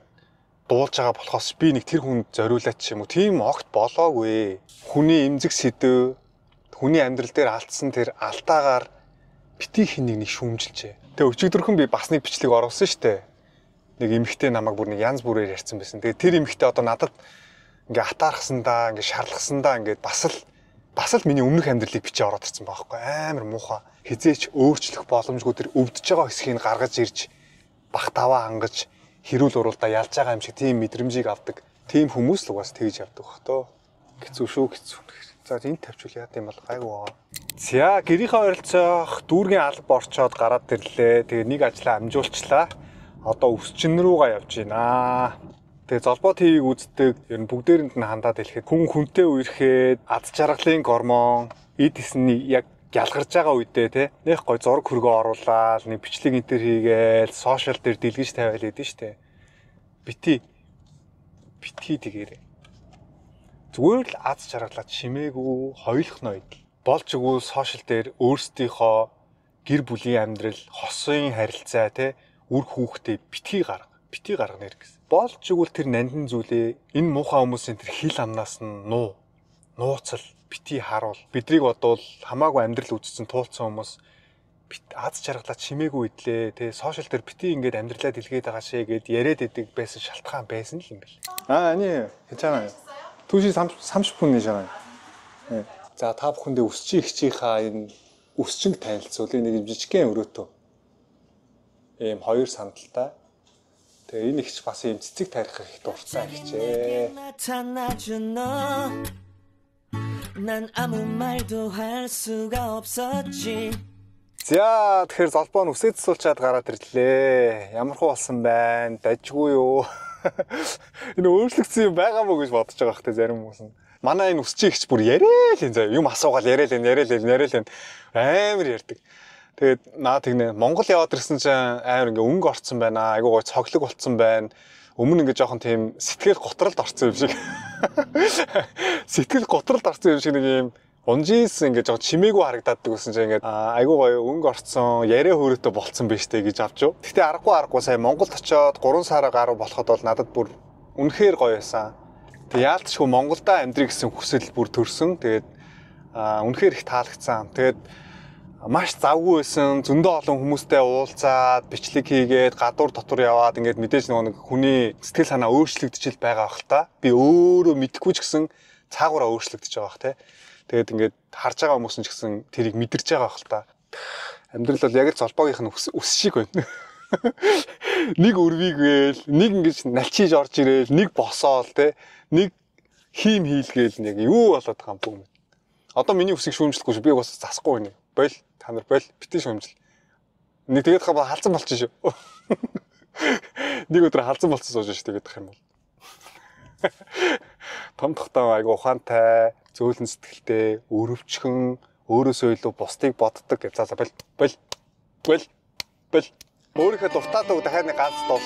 дуулж байгаа болохоос би нэг тэр хүнд зориулаад ч юм уу тийм огт болоогүй. Хүний эмзэг сэдв хүний амьдрал дээр алдсан тэр алдаагаар битгий хэнийг нэг шүүмжилжээ. Тэгээ өчигдөрхөн би бас нэг бичлэг оруулсан штэ. Нэг эмэгтэй намайг бүр нэг янз бүрээр ярьсан байсан. Тэгээ тэр эмэгтэй одоо надад ингээ атаархсандаа, ингээ шарлахсандаа ингээ бас л миний өмнөх амьдралыг бичиж ороод ирсэн байхгүй амар муухай. Хизээч өөрчлөх боломжгүй тэр өвдөж байгаа хэсгийг гаргаж ирж бах таваа хангаж хэрүүл уруулдаа ялж байгаа юм шиг тийм мэдрэмжийг авдаг. Тийм хүмүүс л угаас тэгж явдаг бах тоо. Хэцүү шүү хэцүү. За энд тавьчвал яа гэм бол гайгүй. За гэрийнхээ ойролцоох дүүргийн алба орчоод гараад ирлээ. Тэгээ нэг ажлаа амжуулчлаа. Одоо өсчин рүүгээ явж байна. Тэгээ золбоо ТV-г үздэг ер нь бүгдээрэнд нь хандаад хэлэхэд хүн хүнтэй үерхэд ад жаргалын гормон эд эсний яг ялгарч байгаа үедээ те нэх гой зураг хөргөө оруулаад нэг бичлэг энтер хийгээл сошиал дээр дэлгэж тавиал хэдэн штэ. Битгий тэгээрээ. Зүгээр л ад жаргалаад шимээгүй хойлох ноёд. Болж өгөө сошиал дээр өөрсдийнхөө гэр бүлийн амьдрал, хосын харилцаа те үр хүүхдээ битгий гаргана гэсэн. Болж игэл тэр нандин зүйлээ энэ муухай хүмүүсийн тэр хил амнаас нь нууцал битгий харуул. Бидрийг бодвол хамаагүй амьдрал үзсэн туулцсан хүмүүс аз жаргалаад чимээгүй идлээ. Тэгээ сошиал дээр битгий ингээд амьдралаа дэлгээд байгаа шээ гэд яриад идэг байсан шалтгаан байсан л юм бэл. Они 괜찮아요. 2시 30분이잖아요. 네. За та бүхэндээ өсчийн ихчийнхаа энэ өсчинг танилцуулъя нэг жижигхэн өрөөтөө. Ийм хоёр сандалтай. Тэгээ энэ ихч бас ийм цэцэг тарих их дуртай ихчээ. 난 아무 말도 할 수가 없었지. За тэгэхээр золбоо нь үсээд суулчаад гараад ирлээ. Ямар хуу болсон байна? Дажгүй юу? Энэ өөрчлөгдсөн юм байгаа мó гэж бодож байгаа хэрэг зарим хүмүүс нь. Манай энэ үсчийн ихч бүр яриа л энэ заа юм асуугаал яриа л энэ амар ярьдаг. Тэгээд наа тэгнэ Монгол яваад ирсэн чинь амар ингээ өнгө орцсон байна. Айгуу гой цоглог болцсон байна. Өмнө ингээ жоохон тийм сэтгэл готролд орцсон юм шиг. Сэтгэл готролд орцсон юм шиг нэг юм унжис ингээ жоохон чимээгүй харагдаад гэсэн чинь ингээ айгуу гоё өнгө орцсон, яриа хөөрөтө болцсон байж тээ гэж авч юу. Гэтэ аргагүй сая Монголд очиод 3 сараа гаруй болоход бол надад бүр үнэхээр гоё байсан. Тэг яалтчгүй Монголдо амьдрий гэсэн хүсэл бүр төрсөн. Тэгээд үнэхээр их таалагдсан. Тэгээд маш завгүй байсан. Зөндөө олон хүмүүстэй уулзаад, бичлэг хийгээд, гадуур дотор яваад ингээд мэдээж нэг хүний сэтгэл санаа өөрчлөгдөж байгаа бах та. Би өөрөө мэдэхгүй ч гэсэн цаагаараа өөрчлөгдөж байгаа бах те. Тэгээд ингээд харж байгаа хүмүүс ч гэсэн тэрийг мэдэрч байгаа бах та. Амьдрал бол яг л золбоогийнх нь ус шиг байна. Нэг өрвийгээл, нэг ингэж налчиж орж ирээл, нэг босоол те. Нэг хийм хийлгээл нэг юу болоод байгаа юм бэ? Одоо миний үсийг шүүмжлэхгүй шүү. Би бас засахгүй байна. Бойл та нар бойл битгий шүүмжил. Нэг тэгээд хаа халзан болчих шүү. Нэг өдөр халзан болцсон сууж шүү тэгээд ах юм бол. Том тогтоо айгу ухаантай, зөөлөн сэтгэлтэй, өрөвчхөн, өөрөөсөө илүү бусдыг боддог гэж заалаа бойл. Өөрийнхөө дуртаад дахиад нэг ганц дуу.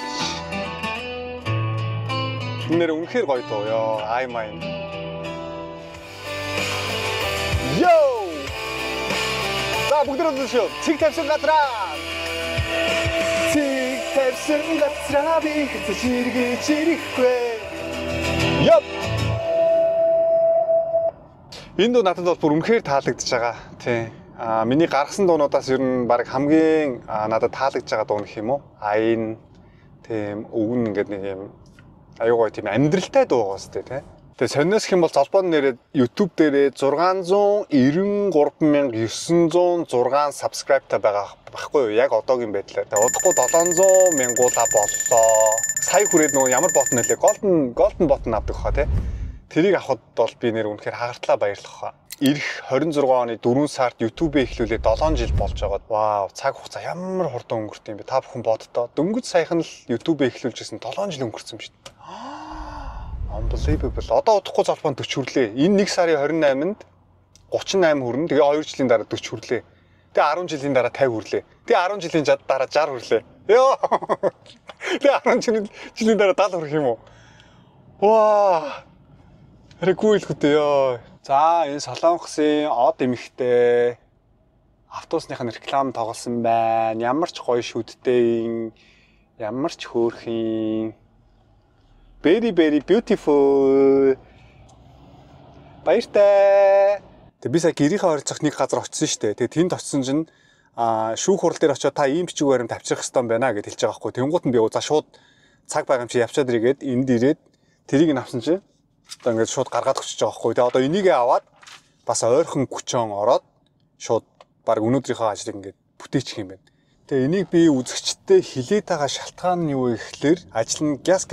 Нэр үнэхээр гоё дуу ёо. Ай майн. Йоо! За бүгд шүү. Цэг тавьсан газраа. Цэг тавьсан газраа би чиргэж ирэхгүй. Яп. Энэ дуу надад бол бүр үнэхээр таалагдж байгаа. Тий. Миний гаргасан дуунуудаас ер нь баг хамгийн надад таалагдж байгаа дуу гэх юм уу? Энэ тийм өвгөн ингээд нэг юм аюугаа тийм амьдралтай дуу байгаа сте тий. Тэгээ сонирхох юм бол золбооны нэрээ YouTube дээрээ 693,906 subscribe-тай байгаа байхгүй юу? Яг одоогийн байдлаар. Тэгээ удахгүй 700 мянгуула боллоо. Сая хүрээд нөгөө ямар бот нэлээ? Golden bot авдаг хаа тий. Тэрийг авахд бол би нэр үнэхээр хагартлаа баярлах хаа. Ирэх 26 оны 4 сард YouTube-ийг эхлүүлээ 7 жил болж байгаа. Вау, цаг хугацаа ямар хурдан өнгөрт юм бэ? Та бүхэн боддоо. Дөнгөж саяхан л YouTube-ийг эхлүүлжсэн 7 жил өнгөрсөн юм шүү дээ. Unbelievable. Одоо удахгүй золбоонд 40 хүрлээ. Энэ 1 сарын 28-нд 38 хүрнэ. Тэгээ 2 жилийн дараа 40 хүрлээ. Тэгээ 10 жилийн дараа 50 хүрлээ. Тэгээ 10 жилийн дараа 60 хүрлээ. Йоо. Тэгээ 10 жилийн дараа 70 хүрэх юм уу? Ваа. Харахгүй л хөтөө ёо. За энэ Солонгосын од эмэгтэй автобусныхын реклам тоглосон байна. Ямар ч гоё шүдтэй, ямар ч хөөрхөн. Very beautiful. Баяртай. Тэг би сая гэрийнхээ ойролцох нэг газар очсон шүү дээ. Тэг тэнд очсон чинь шүүх хурал дээр очиод та ийм бичиг баримт авчрах хэрэгтэй байна гэж хэлж байгаа байхгүй. Тэнгуут нь би за шууд цаг байгаа юм чи явчаад ирээд энд ирээд тэрийг нь авсан чинь одоо ингээд шууд гаргаад өчөж байгаа байхгүй. Тэг одоо энийгээ аваад бас ойрхон күчон ороод шууд баг өнөөдрийнхөө ажлыг ингээд бүтээчих юм байна. Тэгээ энийг би үзэгчтэй хилээд байгаа шалтгаан нь юу гэхэлэр ажил нь газ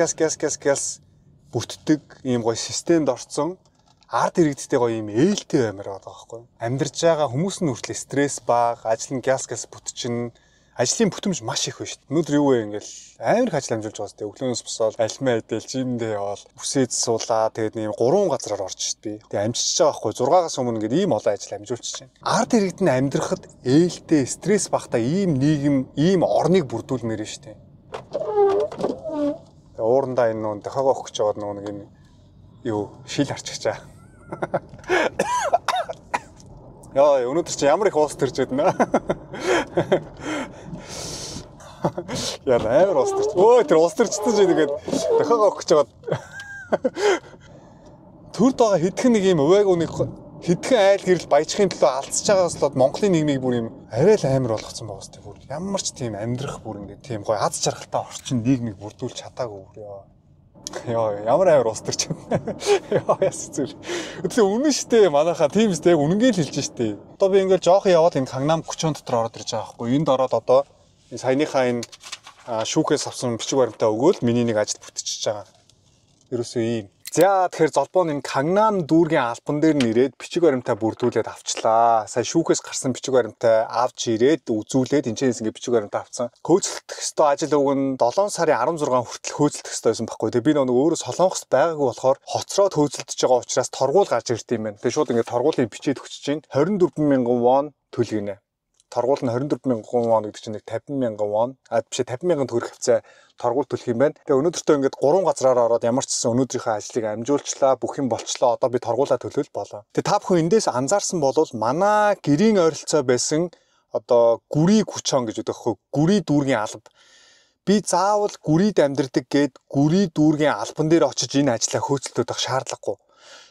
бүтдэг ийм гоё системд орцсон ард иргэдтэй гоё ийм ээлтэй баймаар байгаа байхгүй. Амьдарч байгаа хүмүүс нь хүртэл стресс бага, ажил нь газ бүтчин, ажлын бүтэмж маш их байна шүү дээ. Өнөөдөр юу вэ ингээл амар их ажил амжуулж байгаа сте. Өглөөнөөс босоод альмаа идэл, жимдээ явал, бүсээд суулаа. Тэгээд ийм 3 газараар орж шít би. Тэгээд амжиж байгаа байхгүй. 6-аас өмнө ингээд ийм олон ажил амжуулчих чинь. Ард иргэд нь амьдрахад ээлтэй, стресс багтаа ийм нийгэм, ийм орныг бүрдүүлмээр нь шүү дээ. Тэгээд уурандаа энэ нүүн дахиагаа өгч жоод нэг энэ юу шил харчихчаа. Яа, өнөөдөр чи ямар их уус төрж байна. Яа, амар уус төрж. Өө, тэр уус төрчсөн чи тэгээд дахиагаа өгч жаад. Төрд байгаа хэдхэн нэг юм увайг нэг хэдхэн айл гэрэл баяжхын төлөө алдсаж байгаас л Монголын нийгмийг бүр юм арай л амар болгоцсон байгаа сте бүр. Ямар ч тийм амьдрах бүр ингээд тийм гоё аз жаргалтай орчин нийгмийг бүрдүүлж чадаагүй бүр ёо. Яа, ямар амар уус төрч байна. Яа, яс зүр. Өглөө үнэн штэ манайхаа тийм штэ яг үнэнгээ л хэлж штэ. Одоо би ингээд жоохон яваад энэ Кангнам 30 дотор ороод ирж байгаа байхгүй. Энд ороод одоо энэ саяныхаа энэ шүүхээс авсан бичиг баримтаа өгөөл миний нэг ажил бүтчихэж байгаа. Ерөөсөө ийм. За тэгэхээр золбооны энэ Кангнам дүүргийн албан дээр нэрээд бичиг баримтаа бүрдүүлээд авчлаа. Сая шүүхээс гарсан бичиг баримтаа авч ирээд үзүүлээд энэчнээс ингэ бичиг баримтаа авцсан. Хөөцөлдөх ёстой ажил үг нь 7 сарын 16 хүртэл хөөцөлдөх ёстой байсан байхгүй. Тэгээ би нөгөө өөрөө Солонгост байгаагүй болохоор хоцроод хөөцөлдөж байгаа учраас торгуул гарч ирд юм байна. Тэгээ шууд ингэ торгуулийг бичээд өгч чинь 24,000 вон төлгөнэ. Торгуул нь 24,000 вон гэдэг чинь 50,000 вон. Биш 50,000 төгрөг хавцаа торгуул төлөх юм байна. Тэгээ өнөөдөртөө ингээд 3 газраар ороод ямар ч гэсэн өнөөдрийнхөө ажлыг амжуулчлаа, бүх юм болчлоо. Одоо би торгуулаа төлөөл болоо. Тэгээ та бүхэн эндээс анзаарсан бол манай гэрийн ойролцоо байсан одоо гүрий хүчон гэж өгөх гүрий дүүргийн алба. Би заавал гүрийд амьдардаг гээд гүрий дүүргийн албан дээр очиж энэ ажлаа хөөцөлдөж авах шаардлагагүй.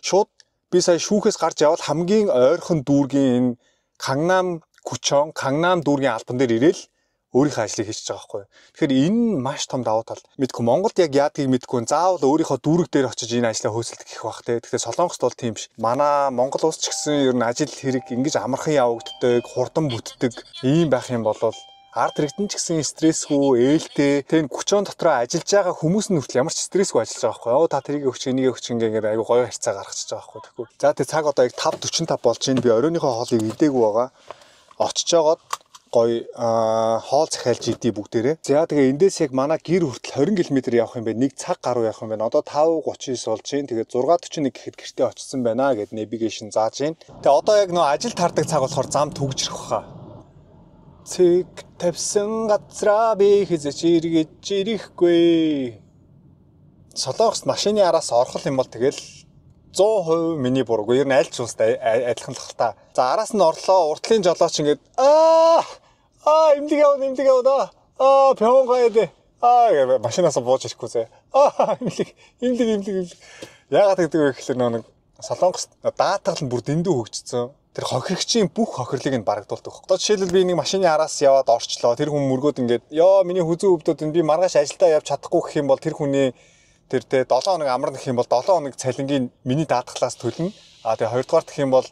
Шууд би сая шүүхээс гарч явал хамгийн ойрхон дүүргийн энэ Кангнам хүчон, Кангнам дүүргийн албан дээр ирээл өөрийнхөө ажлыг хийж байгаа байхгүй. Тэгэхээр энэ маш том давуу тал. Мэдгүй Монголд яг яадгийг мэдгүй заавал өөрийнхөө дүүрэг дээр очиж энэ ажлаа хөөцөлдөх гэх бах те. Тэгэхээр Солонгост бол тийм биш. Манай Монгол улс ч гэсэн ер нь ажил хэрэг ингэж амархан явагддаг, хурдан бүтдэг ийм байх юм бол ард иргэдэн ч гэсэн стрессгүй, ээлтэй, тэн хүчон дотроо ажиллаж байгаа хүмүүс нь хүртэл ямар ч стрессгүй ажиллаж байгаа байхгүй. Та тэрийг өгч, энийг өгч ингээд аюу гоё харьцаа гаргачихж байгаа байхгүй. Тэгэхгүй. За тэг цаг одоо яг 5:45 болж байна. Би оройныхоо хоолыг идээгүй байгаа. Очиж жагаад гоё хоол захиалж идий бүгдээрээ. За тэгээ эндээс яг манай гэр хүртэл 20 км явах юм байна. 1 цаг гаруй явах юм байна. Одоо 5:39 болж байна. Тэгээ 6:41 гэхэд гэртээ очсон байна гэд нэвигейшн зааж байна. Тэгээ одоо яг нөө ажил таардаг цаг болохоор зам түгжрэх баха. Цэг тавьсан газраа би хэзээ эргэж ирэхгүй. Солонгост машины араас орох юм бол тэгэл 100% миний буруугүй. Ер нь аль ч улстай адилхан л хэл та. За араас нь орлоо, уртлын жолооч ингээд имдэг явна. Пёнгайд. Машинаас бууж ирэхгүй зэ. Имдэг. Яагаад гэдэг вэ гэхээр нэг Солонгос даатгал нь бүр дэндүү хөгжсөн. Тэр хохирогчийн бүх хохирлыг нь барагдуулдаг. Одоо жишээлбэл би нэг машины араас яваад орчлоо. Тэр хүн мөргөөд ингээд миний хүзүү өвдөд би маргааш ажилдаа явж чадахгүй гэх юм бол тэр хүний тэр 7 хоног амарна гэх юм бол 7 хоног цалингийн миний даатгалаас төлнө. Тэгээ хоёрдугаар гэх юм бол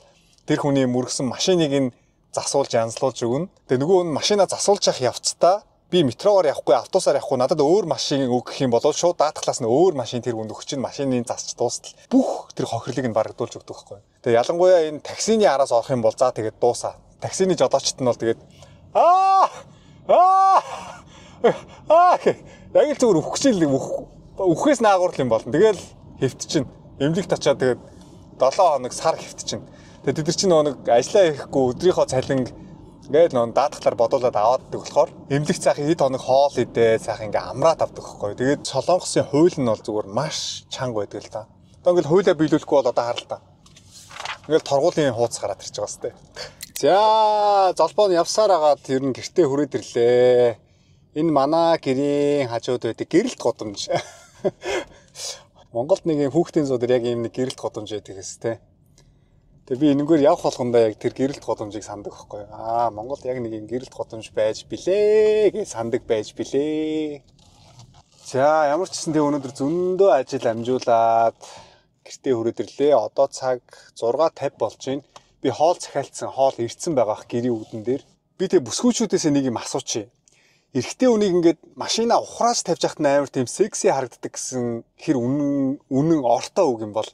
тэр хүний мөргсөн машиныг нь засуулж янзлуулж өгнө. Тэгээ нөгөө нь машинаа засуулж явах явцдаа би метроор явахгүй автобусаар явахгүй надад өөр машин өгөх юм бол шууд даатгалаас нь өөр машин тэр хүнд өгч чинь машины засч дуустал бүх тэр хохирлыг нь барагдуулж өгдөг байхгүй. Тэгээ ялангуяа энэ таксины араас орох юм бол за тэгээд дуусаа. Таксины жолоочт нь бол тэгээд яг л зүгээр үхээс наагуурл юм болно. Тэгэл хэвтчин эмнэлэгт очиад тэгээд 7 хоног сар хэвтчин. Тэгээд тэд нар чинь нэг ажиллаа хийхгүй өдрийнхөө цалин ингээд нөө даатгалаар бодуулаад авааддаг болохоор эмнэлэг цаахан хэд хоног хоол идээ цаахан ингээ амраад авдаг байхгүй. Тэгээд Солонгосын хууль нь бол зүгээр маш чанга байдаг л та. Одоо ингээл хуулиа биелүүлэхгүй бол одоо харал та. Ингээл торгуулийн хууц гараад ирж байгаа сте. За золбоо нь явсаар агаад ер нь гэртээ хүрээд ирлээ. Энэ манай гэрийн хажууд байдаг гэрэлт годомж. Монголд нэг юм хүүхдийн зуудар яг ийм нэг гэрэлт годомж байдаг гэс те. Тэгээ би энэгээр явах болгондоо яг тэр гэрэлт годомжийг сандаг байхгүй. Монголд яг нэг юм гэрэлт годомж байж билээ гэж сандаг байж билээ. За ямар ч гэсэн тэгээ өнөөдөр зөндөө ажил амжуулаад гэртээ хүрээд ирлээ. Одоо цаг 6:50 болж байна. Би хоол захиалцсан, хоол ирцэн байгаах гэрийн үүдэн дээр. Би тэгээ бүсгүүчүүдээс нэг юм асуучих. Эрэгтэй үнийг ингээд машина ухраас тавьж яхад амар тийм секси харагддаг гэсэн хэр үнэн ортой үг юм бол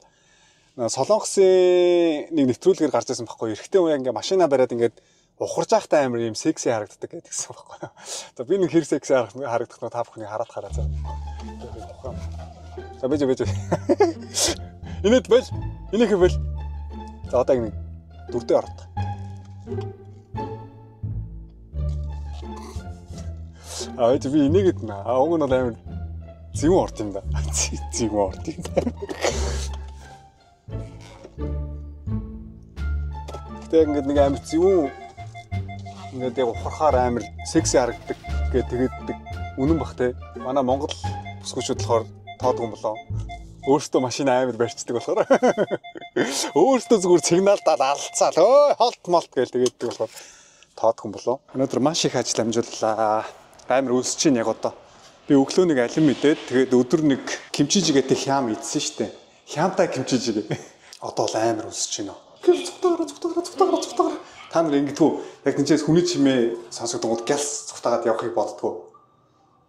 Солонгосын нэг нэвтрүүлгээр гарч ирсэн байхгүй. Эрэгтэй хүн ингээ машина бариад ингээд ухарж байхдаа амар юм секси харагддаг гэдгийгсэн байхгүй. За би нэг хэр секси харагдах нь та бүхний хараад хараа за. За бэж. Инээд бэж. Инех бэл. За одоо нэг дүрдээ орот. Би инээгээд нэ. Уг нь амар зэвэн орт юм да. Зэвэн орт юм да. Тэг ингээд нэг амар зэвэн ингээд яг ухархаар амар секси харагддаг гэж тэгэддэг үнэн бах те. Манай Монгол бүсгүүчүүд болохоор тоодгүй юм болоо. Өөртөө машина амар барьцдаг болохоор. Өөртөө зүгээр сигналдаад алцаал. Холт молт гэж тэгэддэг болохоор тоодгүй юм болоо. Өнөөдөр маш их ажил амжууллаа. Амар өлсөж чинь яг одоо. Би өглөөнийг алин мэдээд тэгээд өдөр нэг кимчижигээтэй хям идсэн штэ. Хямтай кимчижигээ. Одоо л амар өлсөж байна. Цугтагаар. Та нар ингэдэггүй яг тэнцээс хүний чимээ сонсогдгонд гялс цугтаагаад явахыг боддгоо.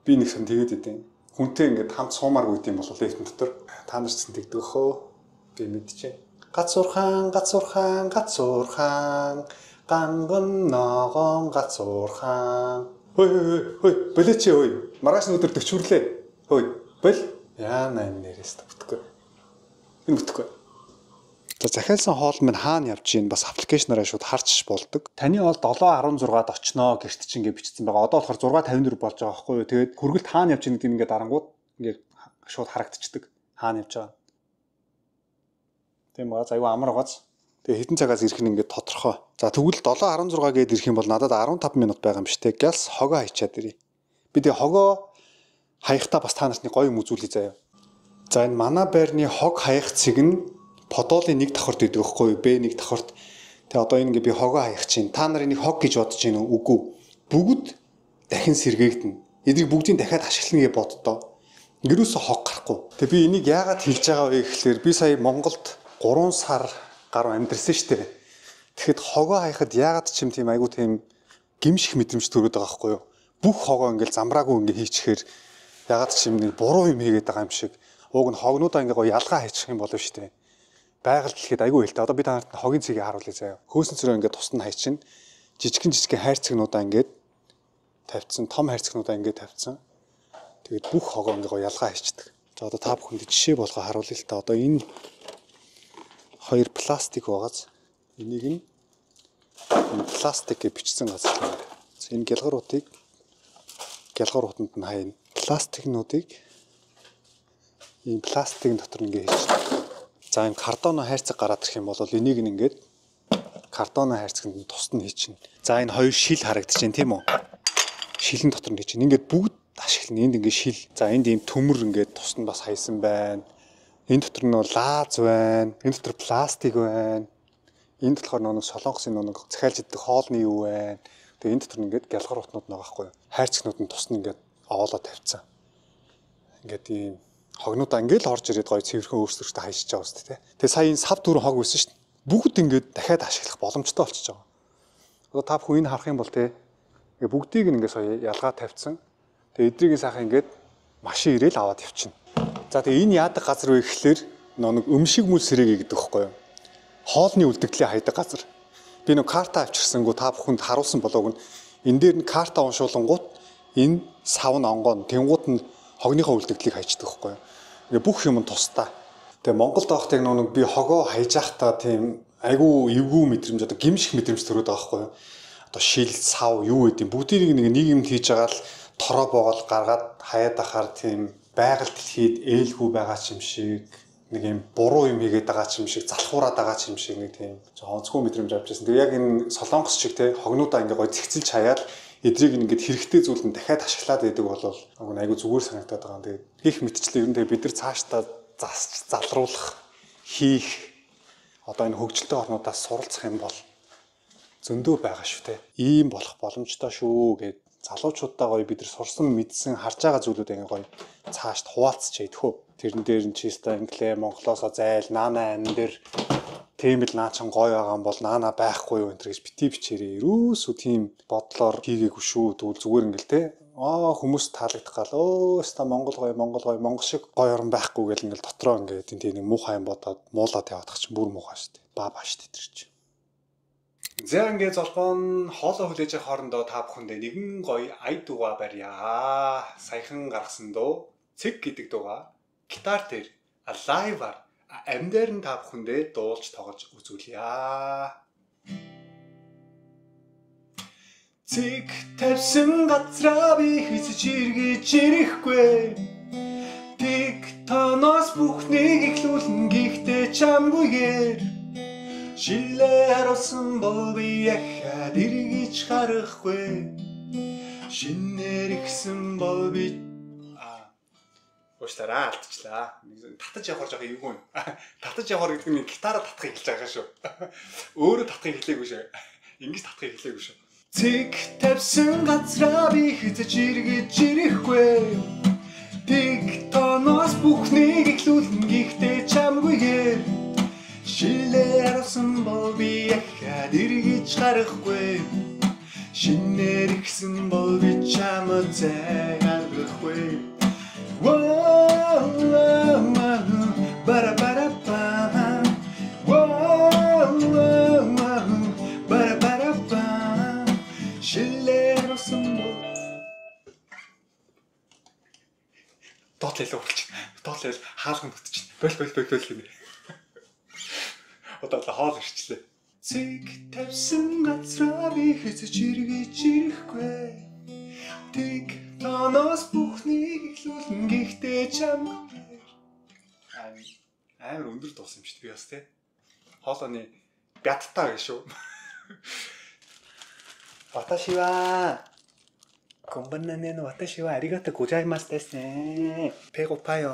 Би нэг сан тэгээд идэв. Хүнтэй ингээд хамт суумааргүй гэдэм бол лифтэн дотор та нар ч тэгдэг өхөө. Би мэдчихэе. Гацуурхан ганган ногоон гацуурхан. Хөөе болооч өөе. Маргааш өдөр төгчвөрлээ. Хөөе. Бол яана энэ нэрээс бүтггүй. Энэ бүтггүй. За захиалсан хоол минь хаана явж гин бас аппликейшнаараа шууд харч болдог. Таны бол 7:16-д очноо гэрт чинь ингэ бичсэн байгаа. Одоо болохоор 6:54 болж байгаа байхгүй юу. Тэгээд хүргэлт хаана явж гин гэдэг ингээд дарангууд ингээд шууд харагдчихдаг. Хаана явж байгаа. Тийм байгаа. Аюу амар байгааз. Тэгээ хэдэн цагаас ирэх нь ингээд тодорхой. За тэгвэл 7:16 гээд ирэх юм бол надад 15 минут байгаа юм шүү дээ. Гялс хогоо хайчаад ирье. Би тэгээ хогоо хаяхтаа бас та нарт нэг гоё юм үзүүлье заяа. За энэ манай байрны хог хаях цэг нь подолын нэг давхарт идэг байхгүй юу? Б1 давхарт. Тэгээ одоо энэ ингээ би хогоо хаях чинь. Та нар энийг хог гэж бодож байна уу? Үгүй. Бүгд дахин сэргээгдэнэ. Энийг бүгдийг дахиад ашиглана гэж боддоо. Ерөөсө хог гарахгүй. Тэгээ би энийг яагаад хэлж байгаа вэ гэхлээр би сая Монголд 3 сар гаруй амьдэрсэн шүү дээ. Тэгэхэд хогоо хаяхад яагаад ч юм тийм айгу тийм гимших мэдрэмж төрөд байгаа байхгүй юу? Бүх хогоо ингээл замраагүй ингээ хийчихээр яагаад ч юм нэг буруу юм хийгээд байгаа юм шиг. Уг нь хогнуудаа ингээ гоё ялгаа хайчих юм болов шүү дээ. Байгальд хэлэхэд айгүй хэлтэй. Одоо би та нарт хогийн цэгийг харуулъя заяа. Хөөсөн цэрөө ингээд тусна хайчин. Жижигхэн хайрцагнуудаа ингээд тавьчихсан, том хайрцагнуудаа ингээд тавьчихсан. Тэгээд бүх хогоо ингээд ялгаа хайчдаг. За одоо та бүхэнд жишээ болгоо харуулъя л та. Одоо энэ хоёр пластик байгааз энийг нь пластик гэж бичсэн газар байна. Энэ гялгарууданд нь хаяна. Пластикнуудыг энэ пластикын дотор ингээд хийчихсэн. За энэ картоно хайрцаг гараад ирэх юм бол энийг ингээд картоно хайрцагт нь тусад нь хийчихнэ. За энэ хоёр шил харагдчихээн тийм үү? Шилэн дотор нь хийчихнэ. Ингээд бүгд ашиглана. Энд ингээд шил. За энд ийм төмөр ингээд тусад нь бас хайсан байна. Энэ дотор нь лаз байна. Энэ дотор пластик байна. Энд болохоор нэг солонгосын нэг захиалж идэх хоолны юу байна. Тэгээ энэ дотор нь ингээд гялгар утнууд байгаа байхгүй юу? Хайрцагнууд нь тусад нь ингээд овоолоо тавьчихсан. Ингээд ийм хогнуудаа ингээд орж ирээд гоё цэвэрхэн өөрсдөртөө хайшиж байгаа үст тэ. Тэгээ сая энэ сав дөрөв хог байсан шүү дээ. Бүгд ингээд дахиад ашиглах боломжтой болчихж байгаа. Одоо та бүхэн харах юм бол тэ бүгдийг ингээд соёо ялгаа тавьчихсан. Тэгээ эдрийг сайхан ингээд машин ирээл аваад явчихна. За тэгээ энэ яадаг газар вэ гэхлээр нэг өмшиг мүл сэрэг гэдэг байхгүй юу? Хоолны үлдэгдлийн хайдаг газар. Би нэг карта авчирсангуу та бүхэнд харуулсан болоог нь энэ дээр нь карта уншуулангууд энэ сав нь онгоо тэнгууд нь хогныхоо үлдэгдлийг хайчдаг байхгүй юу? Ингээ бүх юм тусдаа. Тэгээ Монголд байхдаа нэг би хогоо хайж байхдаа тийм айгүй эвгүй мэдрэмж одоо гимших мэдрэмж төрөөд байгаа байхгүй юу? Одоо шил сав юу гэдэг бүгдийг нэг юмд хийж байгаа л тороо боогол гаргаад хаяад ахаар тийм байгаль дэлхийд ээлгүй байгаа юм шиг нэг юм буруу юм хийгээд байгаа юм шиг залхуураад байгаа юм шиг нэг тийм онцгой мэдрэмж авч байсан. Тэгээ яг энэ солонгос шиг те хогнуудаа ингээ гой цэгцэлж хаяад эдрийг ингээд хэрэгтэй зүйл нь дахиад ашиглаад байдаг бол айгүй зүгээр санагдаад байгаа. Тэгээд хийх мэтчлээ ер нь бид нар цаашдаа засч залруулах хийх одоо энэ хөгжилтэй орнуудаас суралцах юм бол зөндөө байгаа шүү те. Ийм болох боломжтой шүү гэд залуучуудаа гоё бид нар сурсан мэдсэн харж байгаа зүйлүүд ингээ гоё цаашд хуваалцж яйдхөө. Тэрэн дээр нь чиста инглээ монголоосоо зайл наана ан дээр тийм л наачин гоё байгаа юм бол наана байхгүй юу энэ гэж бити бичээрээ ерөөсөө тийм бодлоор хийгээгүй шүү. Тэгвэл зүгээр ингээл те хүмүүс таалагдах гал өөста Монгол гоё Монгол шиг гоё орн байхгүй гэл ингээл дотроо ингээд тийм нэг муухай юм бодоод муулаад яваадах чинь бүр муухай шүү дээ. Баа шүү дээ тэр чинь. За ингээд золгоон хоолоо хүлээж авах хоорондоо та бүхэндээ нэгэн гоё ая дууга барья. Саяхан гаргасан дуу цэг гэдэг дууга гитар дээр лайваар амдаар нь та бүхэндээ дуулж тоглож үзүүлье. Цэг тавьсан газраа би хэсэж иргэж ирэхгүй. Тэг тоноос бүхнийг ихлүүлэн гихтээ чамгүйгээр шилээ харуулсан бол би яхаад эргэж харахгүй. Шинээр ихсэн бол би Уучлаарай алдчихлаа. Татаж явахаар жоох эвгүй. Татаж явахаар гэдэг нь гитараа татахыг хэлж байгаа шүү. Өөрөө татахыг хэлээгүй шүү. Ингэж татахыг хэлээгүй шүү. Цэг тавьсан газраа би хэзэж иргэж ирэхгүй. Тэг тоноос бүхнийг ихлүүлэн гихтээ чамгүйгээр шилээ харуулсан бол би яхаад эргэж харахгүй. Шинээр ихсэн бол би чамд зайгарахгүй. Доотлол уулчих. Доотлол хаалганд утчих. Бол гинэ. Одоо хоол ирчлээ. Цэг тавьсан газраа би хэзэж иргэж ирэхгүй. Тэг тоноос бүхнийг ихлүүлэн гихтээ чамгүйгээр. Амар өндөр дуусан юм шүү дээ би бас те. Хоолойны бяттаа гэж шүү. Ваташи ва конбаннане но ваташи ва аригато гозаимасу десу ne. Пегопайо.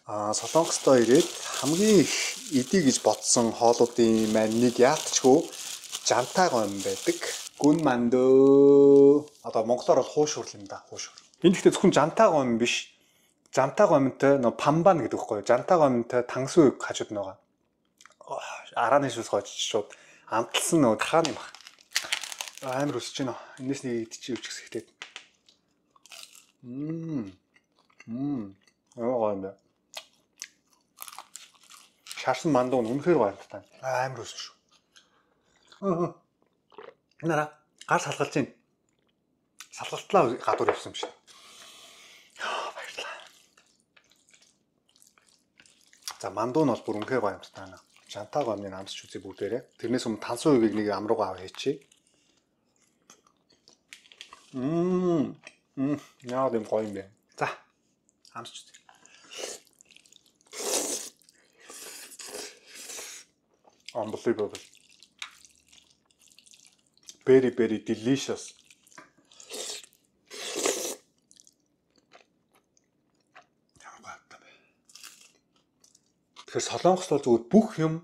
Солонгостой ирээд хамгийн их идэ гэж бодсон хоолуудын маань нэг яалтчгүй жантаа гом байдаг. Гүн мандөө. Одоо монголоор бол хуушур юм да, хуушур. Энэ гэхдээ зөвхөн жантаа гом биш. Жантаа гомтой нөө памбан гэдэг үхгүй юу? Жантаа гомтой тангсуу хажууд нь байгаа. Арааны шүүс гойч шууд амталсан нөө тархааны баг. Амар өсөж байна. Энэс нэг идчих өвч гэсэхтэй. Оо гоо. Шарсан мандуу үнэхээр гоё та. Амар өсөж шүү. Нара гар салгалж байна. Салгалтлаа гадуур явсан юм шиг. Баярлалаа. За мандуу нь бол бүр үнэхээр гоё юм таа. Жантаа гомны намсч үзье бүгдээрээ. Тэрнээс өмнө тансуу үгийг нэг амруугаа аваа хийчихье. Яа дэм гоё юм бэ. За амсч үзье. Unbelievable. Very very delicious. Тэгэхээр Солонгост бол зүгээр бүх юм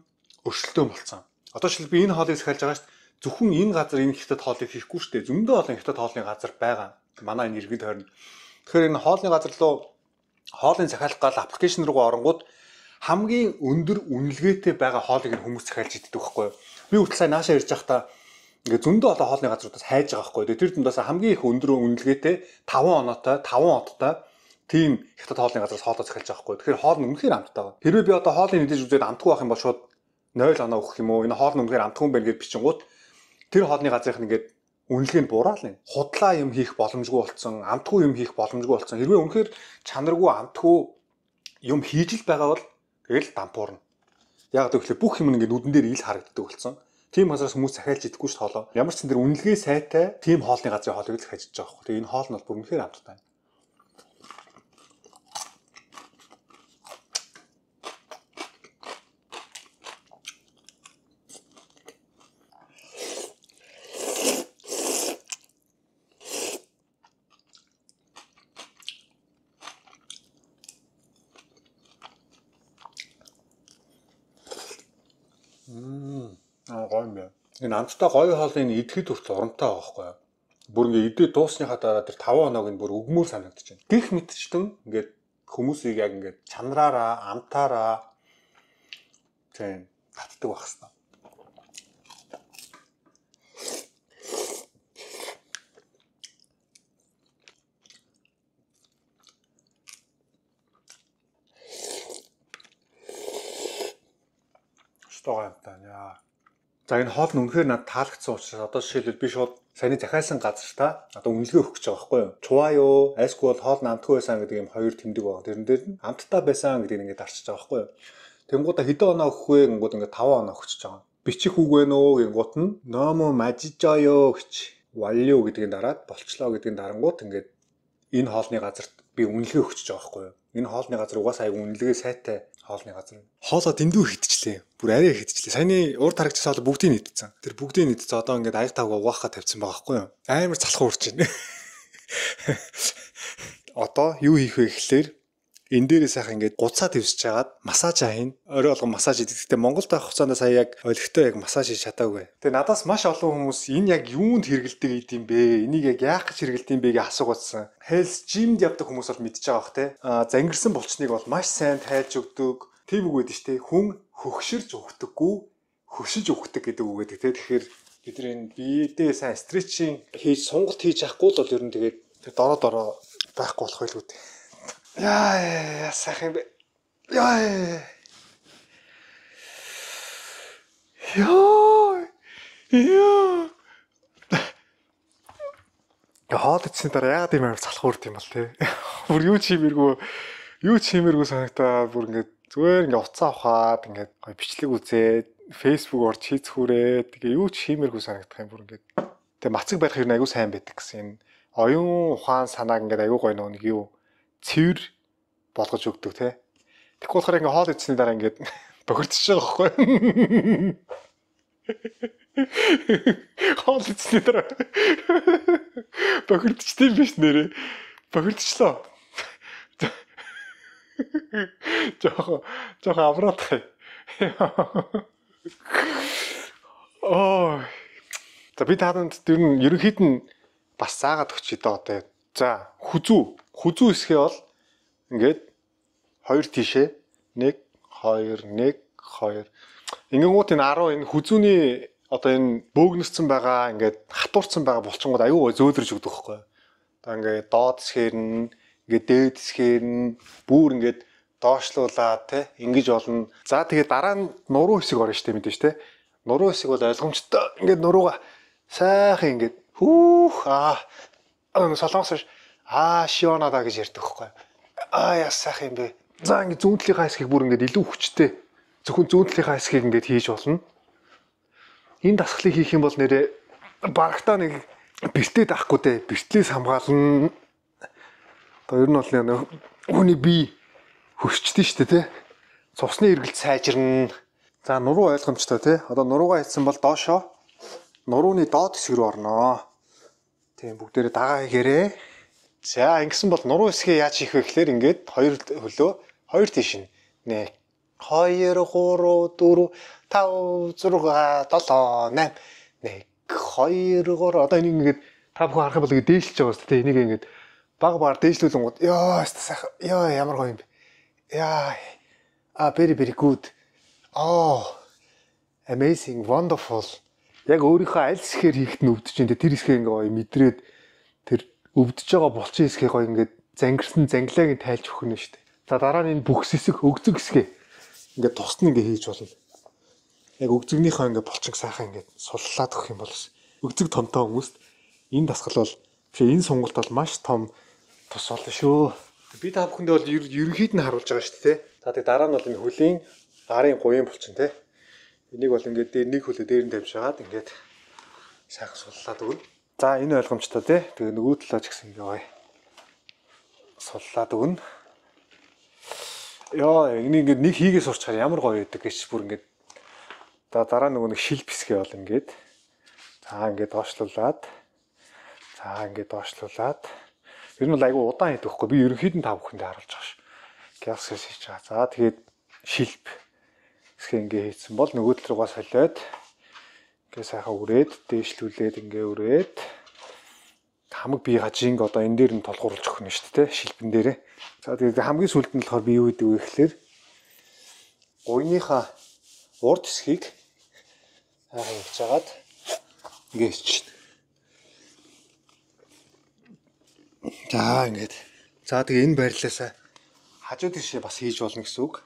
өршөлтөө болсон. Одоо жишээл би энэ хоолыг захиалж байгаа шүү дээ. Зөвхөн энэ газар энэ хятад хоолыг хийхгүй шүү дээ. Зөндөө олон хятад хоолны газар байгаа. Манай энэ иргэн тойронд. Тэгэхээр энэ хоолны газар руу хоолыг захиалах гал аппликейшн руу оронгууд хамгийн өндөр үнэлгээтэй байгаа хоолыг хүмүүс захиалж иддэг байхгүй юу? Би хүртэл сая наашаа ирж байхдаа ингээд зөндөө олон хоолны газруудаас хайж байгаа байхгүй юу? Тэр дундаас хамгийн их өндөр үнэлгээтэй 5 оноотой, 5 одтой тийм хятад хоолны газраас хоолоо захиалж байгаа байхгүй юу? Тэгэхээр хоол нь үнэхээр амттай байна. Хэрвээ би одоо хоолыг мэдээж үзээд амтгүй байх юм бол шууд 0 оноо өгөх юм уу? Энэ хоол нь үнэхээр амтгүй юм байна гэж бичингууд тэр хоолны газрын ингээд үнэлгээ нь бураална. Худлаа юм хийх боломжгүй болсон, амтгүй юм хийх боломжгүй болсон. Хэрвээ үнэхээр чанаргүй амтгүй юм хийж л байгаа бол тэгэл дампуурна. Яг гэвэл бүх юм ингээд нүдэн дээр ил харагддаг болсон. Тийм газраас хүмүүс захиалж идэхгүй ш хоолоо. Ямар ч зэн дээр үнэлгээ сайтай тийм хоолны газрын хоолыг л захиалж байгаа байхгүй. Тэгээ энэ хоол нь бол бүр үнэхээр амттай. Гоё юм байна. Энэ амттай гоё хоолыг идэхэд хүртэл урамтай байгаа байхгүй юу? Бүр ингээ идээд дуусныхаа дараа тэр 5 оноог нь бүр өгмөр санагдаж байна. Гэх мэтчтэн ингээд хүмүүсийг яг ингээд чанараараа, амтаараа тийм татдаг байх хэвээр. Яа. За энэ хоол нь үнэхээр надад таалагдсан учраас одоо жишээлбэл би шууд саяны захиалсан газартаа одоо үнэлгээ өгөх гэж байгаа байхгүй юу? Чуваа юу? Айсгүй бол хоол нь амтгүй байсан гэдэг юм хоёр тэмдэг байгаа. Тэрэн дээр нь амттай байсан гэдэг ингээд дарчиж байгаа байхгүй юу? Тэнгуудаа хэдэн оноо өгөх вэ? Гингууд ингээд 5 оноо өгч байгаа. Бичих үг вэ нөө гингууд нь номо мажижоё гэж валио гэдгийг дараад болчлоо гэдгийг дарангууд ингээд энэ хоолны газарт би үнэлгээ өгч байгаа байхгүй юу? Энэ хоолны газар угаасаа аяг үнэлгээ сайтай хоолны газар. Хоолоо дэндүү хитчлээ. Бүр арай хитчлээ. Саяны урд харагдсан хоол бүгдийг нийтсэн. Тэр бүгдийг нийтсэн одоо ингээд аяг тавга угаахаа тавьсан байгаа байхгүй юу? Амар залхуу урж байна. Одоо юу хийх вэ гэхлээр энэ дээрээ сайхан ингээд гуцаа твсэж хагаад массаж хийн. Орой болгон массаж хийдэг. Гэтэ Монголд байх хугацаанд сая яг олигтой яг массаж хийж чадаагүй. Тэгээ надаас маш олон хүмүүс энэ яг юунд хэрэгэлдэг юм бэ? Энийг яг яах гэж хэрэгэлдэг юм бэ гэж асуугаадсан. Health gym-д явдаг хүмүүс бол мэдж байгаа бах те. Зангирсан булчныг бол маш сайн тайлж өгдөг. Тийм үг гэдэг чинь хүн хөгширж өгдөггүй, хөшиж өгдөг гэдэг үг гэдэг те. Тэгэхээр бид энэ биедээ сайн стретчинг хийж сонголт хийж авахгүй л бол ер нь тэгээд дороо байхгүй болох байлгүй те. Яа сайхан бэ. Яа. Хоол идсэний дараа яагаад юм амар залхуу урд юм бол те. Бүр юу чимэргүй санагтаа бүр ингээд зүгээр ингээд уцаа авахад ингээд гоё бичлэг үзээд Facebook орж хийцхүүрээ тэгээ юу чимэргүй санагдах юм бүр ингээд тэгээ мацаг байх юм айгу сайн байдаг гэсэн энэ оюун ухаан санааг ингээд айгу гоё нэг юу цэвэр болгож өгдөг те. Тэгэхгүй болохоор ингээд хоол идсэний дараа ингээд бохирдчихж байгаа байхгүй. Хоол идсэний дараа бохирдчихсан биш нэрээ. Бохирдчихлоо. Жохо авраатай. За би тааданд тэр нь ерөнхийд нь бас заагаад өгч идэ одоо. За хүзүү хэсгээ бол ингээд 2 тишээ 1 2 1 2 Ингэнгუут энэ 10 энэ хүзүүний одоо энэ бөөгнөрсөн байгаа ингээд хатуурсан байгаа булчингууд аюу гой зөөлрөж өгдөг байхгүй. Одоо ингээд доод хэсгээр нь ингээд дээд хэсгээр нь бүр ингээд доошлуулаад те ингэж болно. За тэгээд дараа нь нуруу хэсэг орно штэ мэдэн штэ. Нуруу хэсэг бол ойлгомжтой ингээд нурууга сайхан ингээд солонгос шионада гэж ярьдаг байхгүй. Яа сайхан юм бэ. За ингээд зүүнтлийнхаа хэсгийг бүр ингээд илүү хүчтэй зөвхөн зүүнтлийнхаа хэсгийг ингээд хийж болно. Энэ дасгалыг хийх юм бол нэрээ барагтаа нэг бэртээ даахгүй дээ. Бэртлээс хамгаална. Одоо ер нь бол хүний бие хөсчдөө шүү дээ тий. Цусны эргэлт сайжирна. За нуруу ойлгомжтой тий. Одоо нуруугаа хийсэн бол доошоо нурууны доод хэсэг рүү орноо. Тийм бүгдээрээ дагаа хийгээрээ. За ингэсэн бол нуруу хэсгээ яаж хийх вэ гэхээр ингээд хоёр хөлөө хоёр тийш нь. 1 2 3 4 5 6 7 8 1 2 3 одоо энийг ингээд та бүхэн харах юм бол ингээд дээшлж байгаа шүү дээ. Энийг ингээд баг багаар дээшлүүлэнгууд ёо сайхан ёо ямар гоё юм бэ. Яа very very good. Amazing, wonderful. Яг өөрийнхөө аль хэсгээр хийхэд нь өвдөж энэ тэр хэсгээ ингээ гоё мэдрээд тэр өвдөж байгаа булчин хэсгээ гоё ингээд зангирсан зангилааг нь тайлж өгөх нь шүү дээ. За дараа нь энэ бүх хэсэг өгзөг хэсгээ ингээд тусна ингээ хийж болно. Яг өгзөгнийхөө ингээ булчин сайхан ингээд суллаад өгөх юм бол өгзөг томтой хүмүүст энэ дасгал бол энэ сонголт бол маш том тус болно шүү. Би та бүхэндээ бол ерөнхийд нь харуулж байгаа шүү дээ. За тэг дараа нь бол энэ хөлийн гарын говийн булчин те. Энийг бол ингээд дээр нэг хөлөө дээр нь тавьж хагаад ингээд сайхан суллаад өгнө. За энэ ойлгомжтой те. Тэгээ нөгөө талаа ч гэсэн ингээ гоё суллаад өгнө. Яа, энийг ингээд нэг хийгээ сурчаар ямар гоё байдаг гэж бүр ингээд дараа нөгөө нэг шил бисгээ бол ингээд за ингээд доошлуулад за ингээд доошлуулад ер нь айгүй удаан хийдэг байхгүй. Би ерөнхийд нь та бүхэндээ харуулж байгаа ш. Гялсээс хийж байгаа. За тэгээд шилб хэсгээ ингээ хийсэн бол нөгөө тал руугаа солиод ингээ сайхан үрээд дээшлүүлээд ингээ үрээд хамаг бие хажинг одоо энэ дээр нь толгуурлж өгнө шүү дээ шилбэн дээрээ. За тэгээд хамгийн сүүлд нь болохоор би юу гэдэг вэ гэхээр гуйныхаа урд хэсгийг сайхан хийж агаад ингээ хийчих. За ингээд. За тэгээ энэ байрлалаасаа хажуу тишээ бас хийж болно гэсэн үг.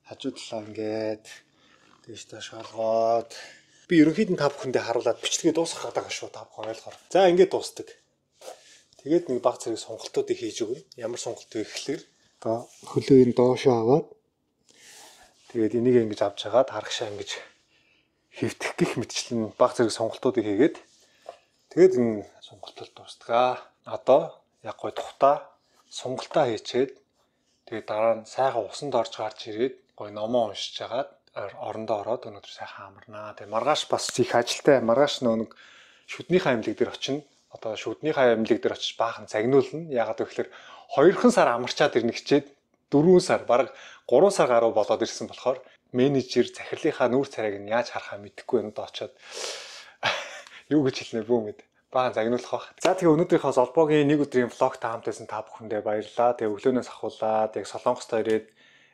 Хажуу талаа ингээд дээш тааш олгоод би ерөнхийд нь та бүхэндээ харуулад бичлэгээ дуусгах гэдэг шүү та бүхэн ойлгохоор. За ингээд дуустдаг. Тэгээд нэг баг зэрэг сонголтуудыг хийж өгнө. Ямар сонголт вэ гэхээр одоо хөлөө энэ доошоо аваад тэгээд энийг ингэж авч хагаад харагшаа ингэж хэвтэх гих мэтчлэн баг зэрэг сонголтуудыг хийгээд тэгээд энэ сонголтод дуустгаа. Одоо яг гой тухтаа сонголтоо хийчээд тэгээд дараа нь сайхан усанд орж гарч ирээд гой номоо уншиж хагаад орондоо ороод өнөөдөр сайхан амарнаа. Тэгээд маргааш бас их ажилтай. Маргааш нэг шүднийхээ амьлаг дээр очино. Одоо шүднийхээ амьлаг дээр очиж баахан загнуулна. Яагаад гэвэл 2 сар амарчаад ирнэ хичээд 4 сар бараг 3 сар гаруй болоод ирсэн болохоор менежер захирлынхаа нүүр царайг нь яаж харахаа мэдэхгүй өнөдөө очиод юу гэж хэлнэ бүү мэд. Баахан загнуулах бах. За тэгээ өнөөдрийнхөө Золбоогийн нэг өдрийн влогт хамтайсан та бүхэндээ баярлалаа. Тэгээ өглөөнөөс ахуулаад яг Солонгостой ирээд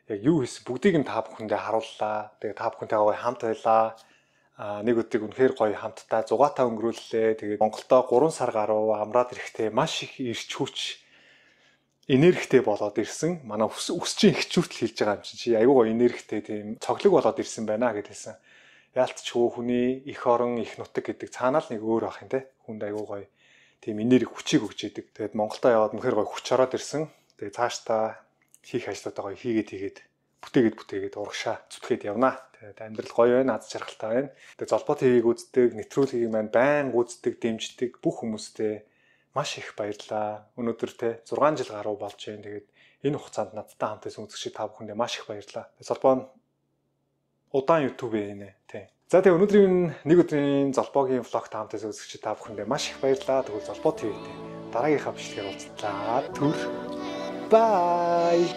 яг юу хийсэн бүгдийг нь та бүхэндээ харууллаа. Тэгээ та бүхэнтэйгээ гоё хамт байлаа. Нэг өдрийг үнэхээр гоё хамтдаа зугаатаа өнгөрүүллээ. Тэгээд Монголдо 3 сар гаруй амраад ирэхдээ маш их ирч хүч энергитэй болоод ирсэн. Манай өсчийн ихчүүртэл хэлж байгаа юм чи айгүй гоё энергитэй тийм цоглог болоод ирсэн байна гэдээсэн. Яалтчгүй хүний эх орон их нутаг гэдэг цаанаа л нэг өөр ах юм те. Хүнд айгүй гоё тийм энерги хүчийг өгч идэг. Тэгээд Монголдо яваад үнэхээр гоё хүч ороод ирсэн. Тэгээд цаашдаа хийх ажлуудаа гоё хийгээд бүтээгээд урагшаа зүтгээд явнаа. Тэгээд амьдрал гоё байна, аз жаргалтай байна. Тэгээд Золбоо ТV-г үздэг, нэвтрүүлгийг маань байнга үздэг, дэмждэг бүх хүмүүстээ маш их баярлалаа. Өнөөдөр те 6 жил гаруй болж байна. Тэгээд энэ хугацаанд надтай хамт байсан үзэгчид та бүхэндээ маш их баярлалаа. Золбоо удаан YouTube ээ тий. За тэгээ өнөөдрийн нэг өдрийн Золбоогийн влогт хамт байсан үзэгчид та бүхэндээ маш их баярлалаа. Тэгвэл Золбоо ТV-тэй дараагийнхаа бичлэгээр уулзлаа. Түр. Bye.